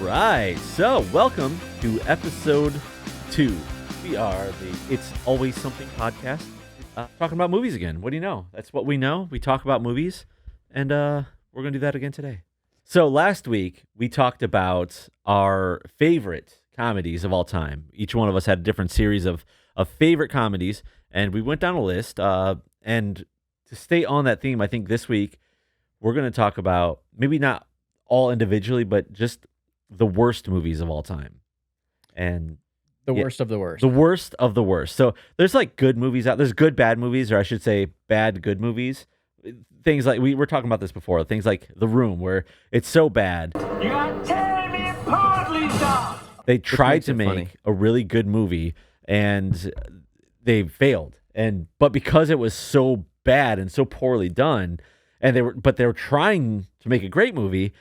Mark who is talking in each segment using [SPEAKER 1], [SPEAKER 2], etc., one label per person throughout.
[SPEAKER 1] right, so welcome to episode 2. We are the It's Always Something podcast, talking about movies again. What do you know? That's what we know. We talk about movies, and we're going to do that again today. So last week, we talked about our favorite comedies of all time. Each one of us had a different series of favorite comedies, and we went down a list. And to stay on that theme, I think this week, we're going to talk about maybe not all individually, but just the worst movies of all time. And
[SPEAKER 2] the worst of the worst.
[SPEAKER 1] The worst of the worst. So there's like good movies out. There's good bad movies, or I should say bad good movies. Things like, we were talking about this before, things like The Room, where it's so bad.
[SPEAKER 3] You are tearing me apart, Lisa!
[SPEAKER 1] They tried to make a really good movie, and they failed. But because it was so bad and so poorly done, and they were trying to make a great movie,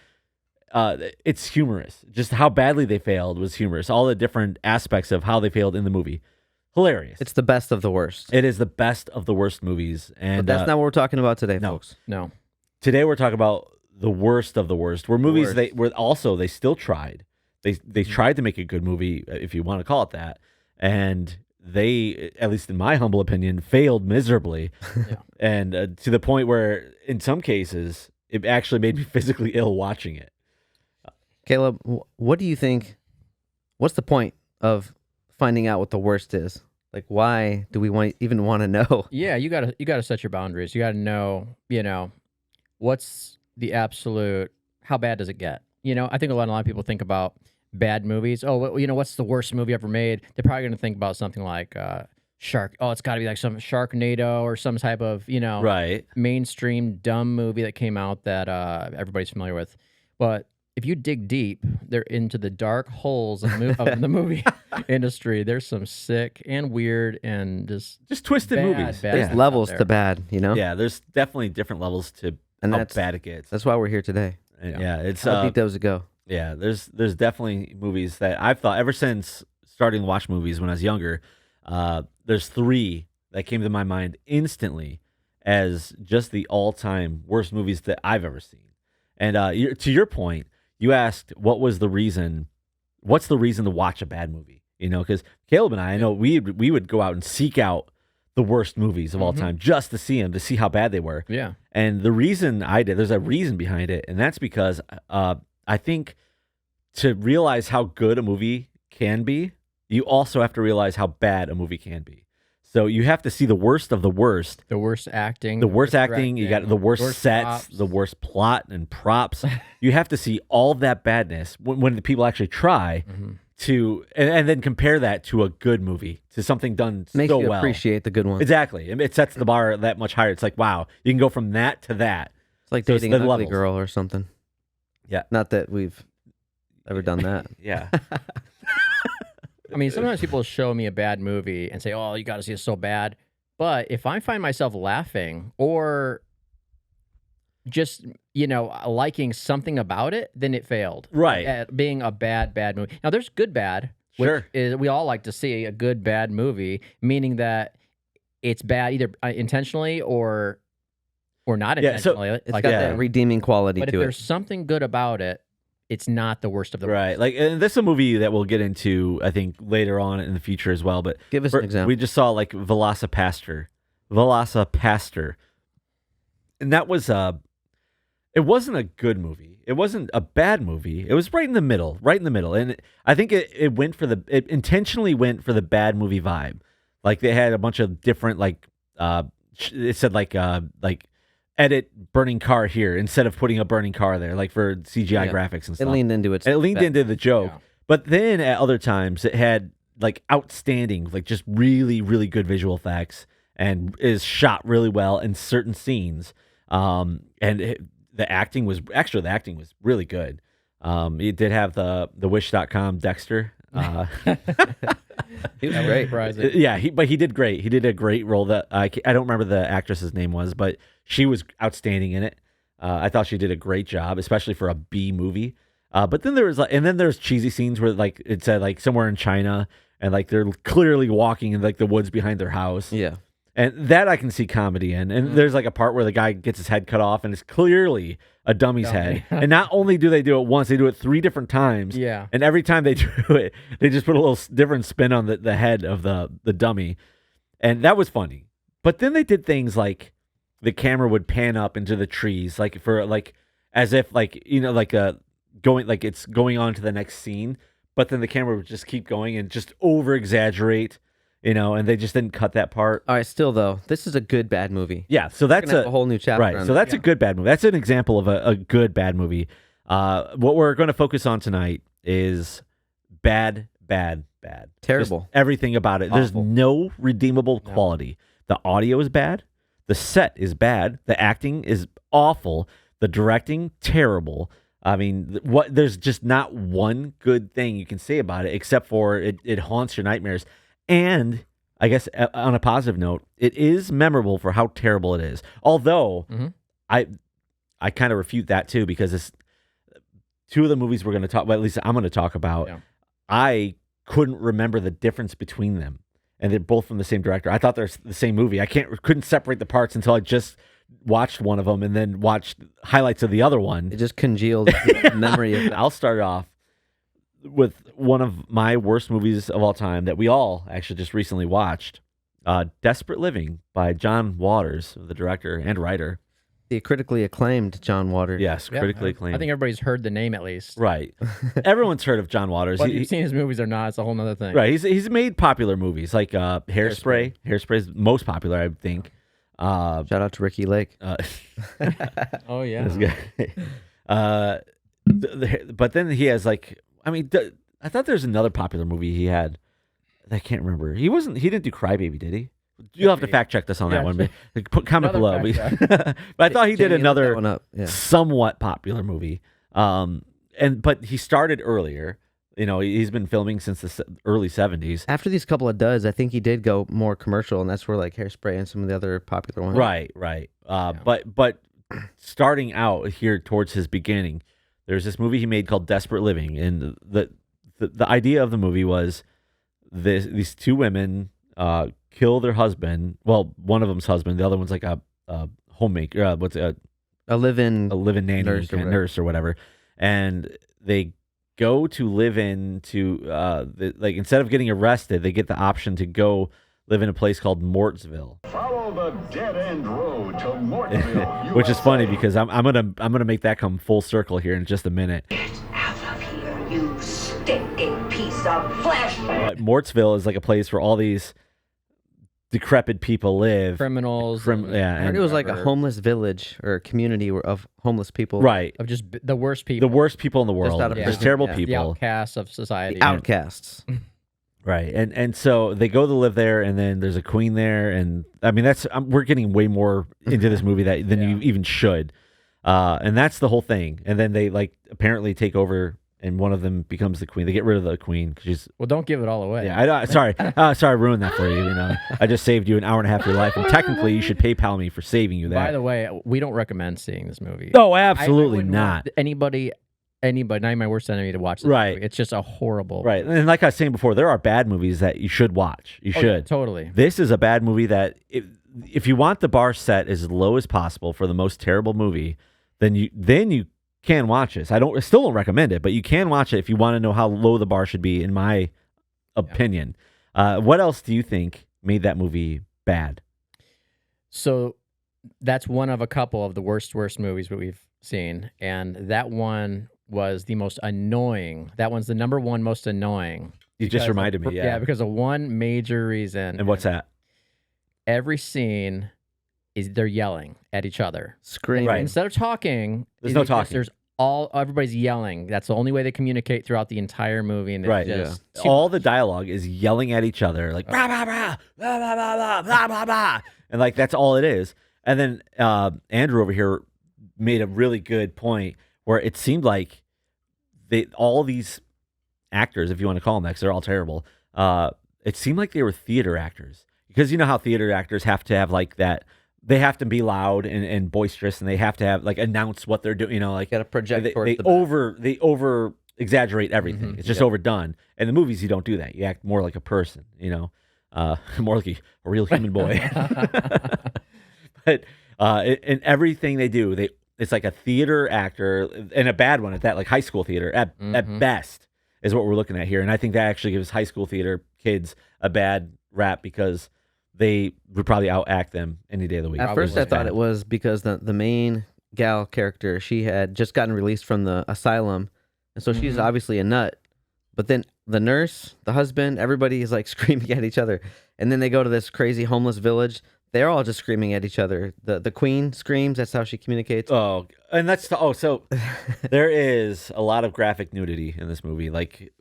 [SPEAKER 1] it's humorous. Just how badly they failed was humorous. All the different aspects of how they failed in the movie. Hilarious.
[SPEAKER 4] It's the best of the worst.
[SPEAKER 1] It is the best of the worst movies. And
[SPEAKER 4] but that's not what we're talking about today, folks.
[SPEAKER 2] No.
[SPEAKER 1] Today we're talking about the worst of the worst. Were movies they still tried. They tried to make a good movie, if you want to call it that. And they, at least in my humble opinion, failed miserably.
[SPEAKER 2] Yeah.
[SPEAKER 1] And to the point where, in some cases, it actually made me physically ill watching it.
[SPEAKER 4] Caleb, what do you think? What's the point of finding out what the worst is? Like, why do we even want to know?
[SPEAKER 2] Yeah, you gotta set your boundaries. You gotta know, what's the absolute, how bad does it get? I think a lot of people think about bad movies. Oh, what's the worst movie ever made? They're probably gonna think about something like Shark. Oh, it's got to be like some Sharknado or some type of
[SPEAKER 1] Right.
[SPEAKER 2] mainstream dumb movie that came out that everybody's familiar with. But if you dig deep, they're into the dark holes of the movie industry. There's some sick and weird and just
[SPEAKER 1] twisted movies.
[SPEAKER 2] Bad
[SPEAKER 4] There's
[SPEAKER 2] stuff
[SPEAKER 4] levels
[SPEAKER 2] out
[SPEAKER 4] to
[SPEAKER 2] there.
[SPEAKER 4] bad,
[SPEAKER 1] Yeah, there's definitely different levels to how bad it gets.
[SPEAKER 4] That's why we're here today.
[SPEAKER 1] Yeah, it's
[SPEAKER 4] How deep does it go?
[SPEAKER 1] Yeah, there's definitely movies that I've thought ever since starting to watch movies when I was younger. There's 3 that came to my mind instantly as just the all-time worst movies that I've ever seen. And to your point, you asked what's the reason to watch a bad movie? Because Caleb and I know we would go out and seek out the worst movies of all time just to see them, to see how bad they were.
[SPEAKER 2] Yeah.
[SPEAKER 1] And the reason I did, there's a reason behind it, and that's because I think to realize how good a movie can be, you also have to realize how bad a movie can be. So you have to see the worst of the worst.
[SPEAKER 2] The worst acting.
[SPEAKER 1] You got the worst sets,
[SPEAKER 2] props.
[SPEAKER 1] the worst plot and props. You have to see all that badness when the people actually try to, and then compare that to a good movie, to something done
[SPEAKER 4] Makes
[SPEAKER 1] so
[SPEAKER 4] you
[SPEAKER 1] well.
[SPEAKER 4] appreciate the good ones.
[SPEAKER 1] Exactly. It sets the bar that much higher. It's like, wow, you can go from that to that.
[SPEAKER 4] It's like
[SPEAKER 1] So it's
[SPEAKER 4] dating an
[SPEAKER 1] the
[SPEAKER 4] ugly
[SPEAKER 1] levels.
[SPEAKER 4] girl or something.
[SPEAKER 1] Yeah.
[SPEAKER 4] Not that we've ever done that.
[SPEAKER 1] Yeah.
[SPEAKER 2] I mean, sometimes people show me a bad movie and say, "Oh, you got to see it so bad." But if I find myself laughing or just liking something about it, then it failed.
[SPEAKER 1] Right.
[SPEAKER 2] At being a bad movie. Now, there's good bad.
[SPEAKER 1] Sure.
[SPEAKER 2] We all like to see a good bad movie, meaning that it's bad either intentionally or not
[SPEAKER 1] Yeah, so
[SPEAKER 2] intentionally.
[SPEAKER 4] It's got that redeeming quality
[SPEAKER 2] But if
[SPEAKER 4] to
[SPEAKER 2] there's
[SPEAKER 4] it.
[SPEAKER 2] something good about it, it's not the worst of the worst.
[SPEAKER 1] Right. Like, and this is a movie that we'll get into, I think, later on in the future as well. But
[SPEAKER 4] Give us an example.
[SPEAKER 1] We just saw like Velocipaster. And that was it wasn't a good movie. It wasn't a bad movie. It was right in the middle. And I think it intentionally went for the bad movie vibe. Like they had a bunch of different it said like edit burning car here instead of putting a burning car there, like for CGI graphics and stuff.
[SPEAKER 4] It leaned into it.
[SPEAKER 1] It leaned into the joke.
[SPEAKER 2] Yeah.
[SPEAKER 1] But then at other times it had like outstanding, like just really, really good visual effects and is shot really well in certain scenes. The acting was really good. It did have the Wish.com Dexter.
[SPEAKER 4] He was great.
[SPEAKER 2] Surprising.
[SPEAKER 1] Yeah, he did great. He did a great role. That I don't remember the actress's name was, but she was outstanding in it. I thought she did a great job, especially for a B movie. But then there's cheesy scenes where like it said like somewhere in China, and like they're clearly walking in like the woods behind their house.
[SPEAKER 4] Yeah.
[SPEAKER 1] And that I can see comedy in. And there's like a part where the guy gets his head cut off and it's clearly a dummy's head. And not only do they do it once, they do it 3 different times.
[SPEAKER 2] Yeah.
[SPEAKER 1] And every time they do it, they just put a little different spin on the head of the dummy. And that was funny. But then they did things like the camera would pan up into the trees, like for like as if like, you know, like going like it's going on to the next scene. But then the camera would just keep going and just over exaggerate. You know, and they just didn't cut that part.
[SPEAKER 4] All right, still though, this is a good bad movie.
[SPEAKER 1] Yeah, so that's
[SPEAKER 4] a whole new chapter.
[SPEAKER 1] Right, so that's a good bad movie. That's an example of a good bad movie. What we're going to focus on tonight is bad.
[SPEAKER 4] Terrible.
[SPEAKER 1] Just everything about it. There's
[SPEAKER 4] Awful.
[SPEAKER 1] no redeemable quality. The audio is bad. The set is bad. The acting is awful. The directing, terrible. I mean, there's just not one good thing you can say about it, except for it haunts your nightmares. And I guess on a positive note, it is memorable for how terrible it is. Although I kind of refute that too, because it's 2 of the movies we're going to talk about, at least I'm going to talk about. Yeah. I couldn't remember the difference between them, and they're both from the same director. I thought they're the same movie. I couldn't separate the parts until I just watched one of them and then watched highlights of the other one.
[SPEAKER 4] It just congealed the memory of it.
[SPEAKER 1] I'll start off with one of my worst movies of all time that we all actually just recently watched, Desperate Living by John Waters, the director and writer.
[SPEAKER 4] The critically acclaimed John Waters.
[SPEAKER 1] Yes, critically acclaimed.
[SPEAKER 2] I think everybody's heard the name at least.
[SPEAKER 1] Right. Everyone's heard of John Waters.
[SPEAKER 2] Whether you've seen his movies or not, it's a whole nother thing.
[SPEAKER 1] Right. He's made popular movies like Hairspray. Hairspray's most popular, I think.
[SPEAKER 4] Shout out to Ricky Lake.
[SPEAKER 2] Oh, yeah.
[SPEAKER 1] This guy. But then he has like, I mean, I thought there's another popular movie he had. I can't remember. He didn't do Crybaby, did he? You'll have to fact check this on that one. But comment below. But I thought he did another somewhat popular movie. But he started earlier. You know, he's been filming since the early 70s.
[SPEAKER 4] After these couple of duds, I think he did go more commercial, and that's where like Hairspray and some of the other popular ones.
[SPEAKER 1] Right. But starting out here towards his beginning, there's this movie he made called Desperate Living, and the idea of the movie was these 2 women kill their husband. Well, one of them's husband, the other one's like a homemaker.
[SPEAKER 4] A live-in
[SPEAKER 1] nanny nurse or whatever, and they go to live into like instead of getting arrested, they get the option to go live in a place called Mortsville.
[SPEAKER 3] Follow the dead-end road to Mortville,
[SPEAKER 1] Which is funny because I'm gonna make that come full circle here in just a minute.
[SPEAKER 5] Get out of here, you stinking piece of flesh!
[SPEAKER 1] But Mortsville is like a place where all these decrepit people live.
[SPEAKER 2] Criminals.
[SPEAKER 4] And it was like a homeless village or a community of homeless people.
[SPEAKER 1] Right.
[SPEAKER 2] Of just the worst people.
[SPEAKER 1] The worst people in the world.
[SPEAKER 4] out of
[SPEAKER 1] Just
[SPEAKER 4] prison.
[SPEAKER 1] terrible
[SPEAKER 4] Yeah.
[SPEAKER 2] The
[SPEAKER 1] people.
[SPEAKER 2] outcasts of society.
[SPEAKER 4] The outcasts.
[SPEAKER 1] Right. And so they go to live there, and then there's a queen there. And I mean, we're getting way more into this movie than you even should. And that's the whole thing. And then they like apparently take over, and one of them becomes the queen. They get rid of the queen because she's.
[SPEAKER 2] Well, don't give it all away.
[SPEAKER 1] Yeah, sorry, I ruined that for you. You know, I just saved you an hour and a half of your life, and technically, you should PayPal me for saving you that.
[SPEAKER 2] By the way, we don't recommend seeing this movie.
[SPEAKER 1] No,
[SPEAKER 2] I
[SPEAKER 1] absolutely
[SPEAKER 2] wouldn't
[SPEAKER 1] not.
[SPEAKER 2] want anybody, not even my worst enemy, to watch this
[SPEAKER 1] Right.
[SPEAKER 2] movie. It's just a horrible.
[SPEAKER 1] Right, and like I was saying before, there are bad movies that you should watch. You
[SPEAKER 2] Oh,
[SPEAKER 1] should
[SPEAKER 2] yeah, totally.
[SPEAKER 1] This is a bad movie that if you want the bar set as low as possible for the most terrible movie, then you can watch this. I still don't recommend it, but you can watch it if you want to know how low the bar should be, in my opinion. What else do you think made that movie bad?
[SPEAKER 2] So that's one of a couple of the worst movies that we've seen, and that one was the most annoying. That one's the number 1 most annoying.
[SPEAKER 1] You just reminded me,
[SPEAKER 2] Yeah, because of one major reason.
[SPEAKER 1] And what's that?
[SPEAKER 2] Every scene is they're yelling at each other.
[SPEAKER 4] Screaming.
[SPEAKER 1] Right.
[SPEAKER 2] Instead of talking,
[SPEAKER 1] There's no talking.
[SPEAKER 2] There's everybody's yelling. That's the only way they communicate throughout the entire movie. And
[SPEAKER 1] Right.
[SPEAKER 2] just
[SPEAKER 1] All the dialogue is yelling at each other, like blah blah blah blah blah blah blah blah blah, and like that's all it is. And then Andrew over here made a really good point where it seemed like all these actors, if you want to call them that, because they're all terrible. It seemed like they were theater actors, because you know how theater actors have to have like that. They have to be loud and boisterous, and they have to have like announce what they're doing. You know, like
[SPEAKER 4] Got to project
[SPEAKER 1] they
[SPEAKER 4] towards the back.
[SPEAKER 1] they over exaggerate everything. It's just overdone. And in the movies, you don't do that. You act more like a person. You know, more like a real human boy. But in everything they do, it's like a theater actor, and a bad one at that, like high school theater at best is what we're looking at here. And I think that actually gives high school theater kids a bad rap because they would probably outact them any day of the week.
[SPEAKER 4] At first, I thought it was because the main gal character, she had just gotten released from the asylum, and so she's obviously a nut. But then the nurse, the husband, everybody is like screaming at each other. And then they go to this crazy homeless village. They're all just screaming at each other. The queen screams. That's how she communicates.
[SPEAKER 1] Oh, and so there is a lot of graphic nudity in this movie, like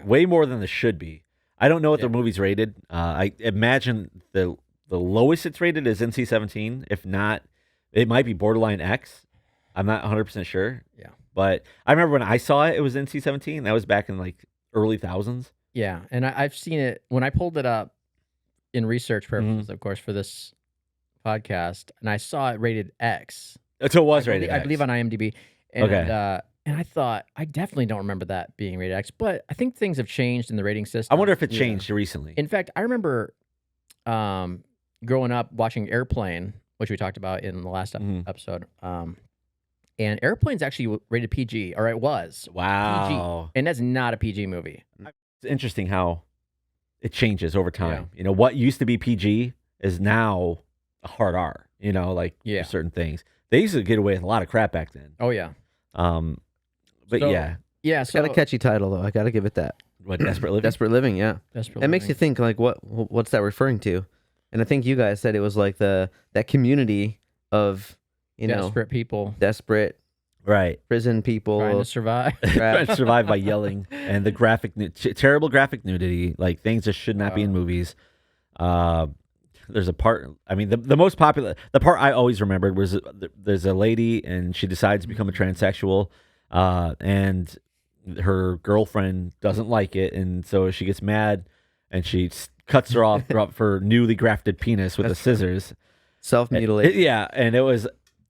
[SPEAKER 1] way more than there should be. I don't know what the movie's rated. I imagine the lowest it's rated is NC-17. If not, it might be borderline X. I'm not 100% sure.
[SPEAKER 2] Yeah.
[SPEAKER 1] But I remember when I saw it, it was NC-17. That was back in like early thousands.
[SPEAKER 2] Yeah, and I've seen it when I pulled it up in research purposes, of course, for this podcast, and I saw it rated X.
[SPEAKER 1] So it was rated X.
[SPEAKER 2] I believe on IMDb. And, and I thought, I definitely don't remember that being rated X, but I think things have changed in the rating system.
[SPEAKER 1] I wonder if it changed recently.
[SPEAKER 2] In fact, I remember growing up watching Airplane, which we talked about in the last episode. And Airplane's actually rated PG, or it was.
[SPEAKER 1] Wow.
[SPEAKER 2] PG, and that's not a PG movie.
[SPEAKER 1] It's interesting how it changes over time.
[SPEAKER 2] Yeah.
[SPEAKER 1] You know, what used to be PG is now a hard R, you know, like for certain things. They used to get away with a lot of crap back then.
[SPEAKER 2] Oh, yeah.
[SPEAKER 1] But yeah.
[SPEAKER 2] Yeah,
[SPEAKER 4] It's got a catchy title, though. I got to give it that.
[SPEAKER 1] What, Desperate Living?
[SPEAKER 4] Desperate Living, yeah.
[SPEAKER 2] Desperate
[SPEAKER 4] It makes you think, like, what's that referring to? And I think you guys said it was like that community of,
[SPEAKER 2] desperate people.
[SPEAKER 4] Desperate.
[SPEAKER 1] Right.
[SPEAKER 4] Prison people.
[SPEAKER 2] Trying to survive.
[SPEAKER 1] Trying to survive by yelling. And the terrible graphic nudity, like things that should not be in movies. There's a part, I mean, the most popular, the part I always remembered was there's a lady and she decides to become a transsexual, and her girlfriend doesn't like it, and so she gets mad and she cuts her off for newly grafted penis with the scissors.
[SPEAKER 4] Self-mutilate.
[SPEAKER 1] Yeah, and it was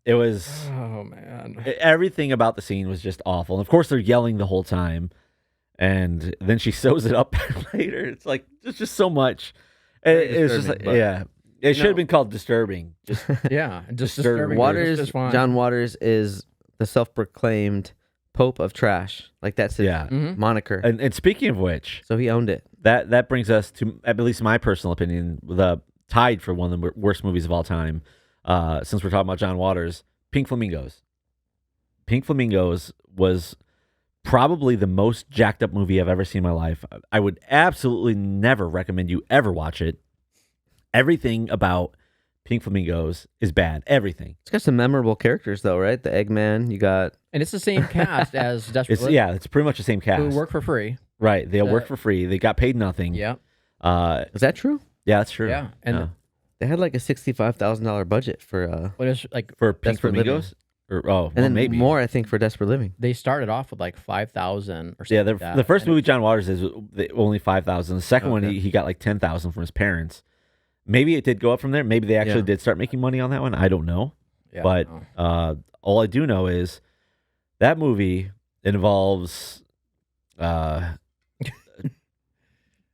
[SPEAKER 2] Oh, man.
[SPEAKER 1] everything about the scene was just awful. And of course they're yelling the whole time, and then she sews it up later. It's like it's just so much. It's just like, it should have been called Disturbing. Just
[SPEAKER 2] disturbing.
[SPEAKER 4] John Waters is the self-proclaimed Pope of Trash. Like that's his moniker.
[SPEAKER 1] And speaking of which,
[SPEAKER 4] so he owned it.
[SPEAKER 1] That brings us to, at least my personal opinion, tied for one of the worst movies of all time. Since we're talking about John Waters, Pink Flamingos. Pink Flamingos was probably the most jacked up movie I've ever seen in my life. I would absolutely never recommend you ever watch it. Everything about Pink Flamingos is bad. Everything.
[SPEAKER 4] It's got some memorable characters, though, right? The Eggman, you got...
[SPEAKER 2] And it's the same cast as Desperate Living.
[SPEAKER 1] Yeah, it's pretty much the same cast.
[SPEAKER 2] Who work for free.
[SPEAKER 1] Right. They work for free. They got paid nothing.
[SPEAKER 2] Yeah.
[SPEAKER 4] Is that true?
[SPEAKER 1] Yeah, that's true.
[SPEAKER 2] Yeah. And
[SPEAKER 4] they had like a $65,000 budget for...
[SPEAKER 2] What is like
[SPEAKER 1] for Pink
[SPEAKER 4] Desperate
[SPEAKER 1] Flamingos?
[SPEAKER 4] And then
[SPEAKER 1] maybe
[SPEAKER 4] more, I think, for Desperate Living.
[SPEAKER 2] They started off with like 5,000 or something.
[SPEAKER 1] Yeah,
[SPEAKER 2] like that.
[SPEAKER 1] the first movie John Waters is only 5,000. The second one he got like 10,000 from his parents. Maybe it did go up from there. Maybe they actually did start making money on that one. I don't know.
[SPEAKER 2] Yeah,
[SPEAKER 1] but all I do know is that movie involves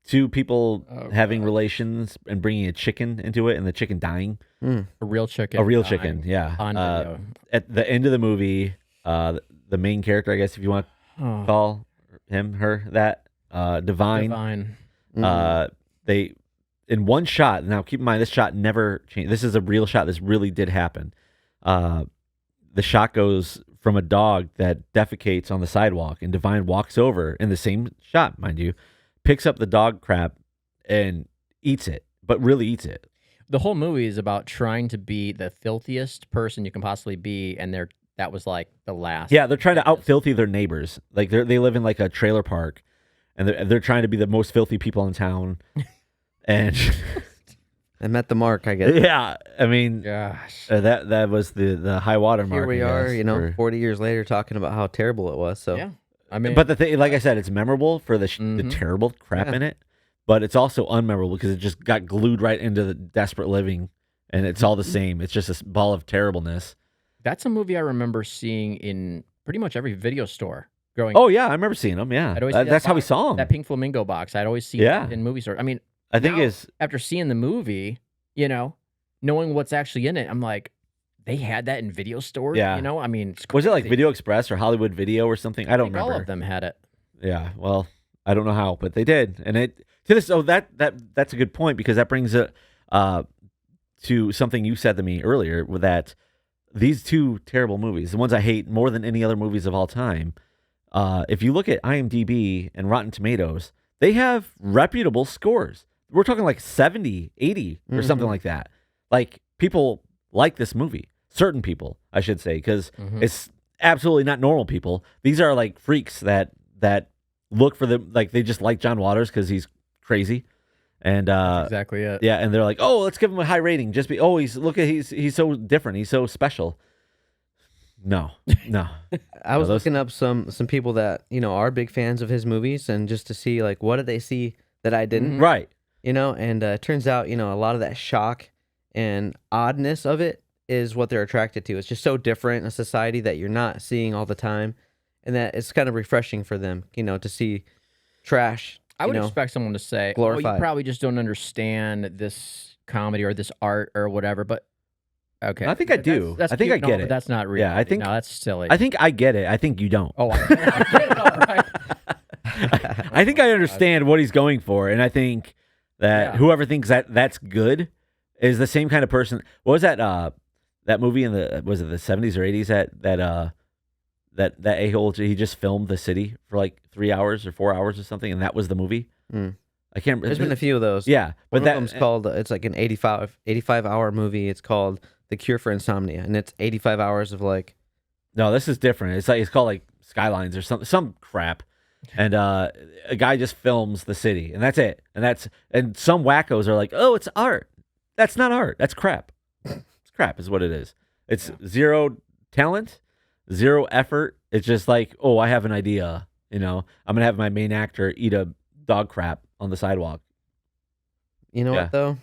[SPEAKER 1] two people having relations and bringing a chicken into it, and the chicken dying.
[SPEAKER 2] A real chicken.
[SPEAKER 1] A real chicken, yeah.
[SPEAKER 2] On video.
[SPEAKER 1] At the end of the movie, the main character, I guess if you want to call him, her, that, Divine. They, in one shot, now keep in mind, this shot never changed. This is a real shot. This really did happen. The shot goes from a dog that defecates on the sidewalk, and Divine walks over in the same shot, mind you, picks up the dog crap and eats it, but really eats it.
[SPEAKER 2] The whole movie is about trying to be the filthiest person you can possibly be, and that was like the last.
[SPEAKER 1] Yeah, they're trying to out filthy their neighbors. Like they live in like a trailer park, and they're trying to be the most filthy people in town. And
[SPEAKER 4] I met the mark, I guess.
[SPEAKER 1] Yeah, I mean,
[SPEAKER 2] gosh,
[SPEAKER 1] that was the high water mark.
[SPEAKER 4] Here we are, 40 years later, talking about how terrible it was. So
[SPEAKER 2] yeah, I mean,
[SPEAKER 1] but the thing, like I said, it's memorable for the terrible crap in it, but it's also unmemorable because it just got glued right into the Desperate Living, and it's all the same. It's just a ball of terribleness.
[SPEAKER 2] That's a movie I remember seeing in pretty much every video store growing.
[SPEAKER 1] Oh yeah, I remember seeing them. Yeah, that's how we saw them.
[SPEAKER 2] That Pink Flamingo box, I'd always see it in movie stores. I mean,
[SPEAKER 1] I think
[SPEAKER 2] now,
[SPEAKER 1] is
[SPEAKER 2] after seeing the movie, you know, knowing what's actually in it, I'm like, they had that in video stores.
[SPEAKER 1] Yeah.
[SPEAKER 2] You know, I mean, it's
[SPEAKER 1] was it like
[SPEAKER 2] crazy.
[SPEAKER 1] Video Express or Hollywood Video or something? I
[SPEAKER 2] I
[SPEAKER 1] don't
[SPEAKER 2] think
[SPEAKER 1] remember.
[SPEAKER 2] all of them had it.
[SPEAKER 1] Yeah, well, I don't know how, but they did, and it to this. Oh, that's a good point because that brings it to something you said to me earlier. That these two terrible movies, the ones I hate more than any other movies of all time, if you look at IMDb and Rotten Tomatoes, they have reputable scores. We're talking like 70, 80 or something like that. Like people like this movie. Certain people, I should say, because it's absolutely not normal people. These are like freaks that look for them, like they just like John Waters because he's crazy, and
[SPEAKER 2] That's exactly it.
[SPEAKER 1] yeah, and they're like, oh, let's give him a high rating. Just be, oh, he's so different, he's so special. No.
[SPEAKER 4] I was
[SPEAKER 1] those-
[SPEAKER 4] looking up some people that are big fans of his movies, and just to see like what did they see that I didn't,
[SPEAKER 1] Right.
[SPEAKER 4] And it turns out a lot of that shock and oddness of it is what they're attracted to. It's just so different in a society that you're not seeing all the time, and that it's kind of refreshing for them, to see trash.
[SPEAKER 2] I would expect someone to say, "Oh, you
[SPEAKER 4] glorified.
[SPEAKER 2] probably just don't understand this comedy or this art or whatever." But okay,
[SPEAKER 1] I think I do.
[SPEAKER 2] That's
[SPEAKER 1] I think
[SPEAKER 2] cute.
[SPEAKER 1] I get
[SPEAKER 2] No,
[SPEAKER 1] it.
[SPEAKER 2] but that's not real.
[SPEAKER 1] Yeah, I think-
[SPEAKER 2] no, that's silly.
[SPEAKER 1] I think I get it. I think you don't.
[SPEAKER 2] oh, I get it. All right.
[SPEAKER 1] I think I understand what he's going for, and I think that
[SPEAKER 2] Yeah.
[SPEAKER 1] whoever thinks that that's good is the same kind of person. What was that movie in the 70s or 80s that a-hole, he just filmed the city for like 3 hours or 4 hours or something, and that was the movie. I can't remember.
[SPEAKER 4] There's been a few of those.
[SPEAKER 1] Yeah, but
[SPEAKER 4] One of them's called. It's like an 85-hour movie. It's called The Cure for Insomnia, and it's 85 hours of like.
[SPEAKER 1] No, this is different. It's called like Skylines or some crap. And a guy just films the city, and that's it. And some wackos are like, "Oh, it's art." That's not art. That's crap. It's crap is what it is. It's zero talent, zero effort. It's just like, "Oh, I have an idea, I'm going to have my main actor eat a dog crap on the sidewalk."
[SPEAKER 4] You know
[SPEAKER 1] Yeah.
[SPEAKER 4] what though?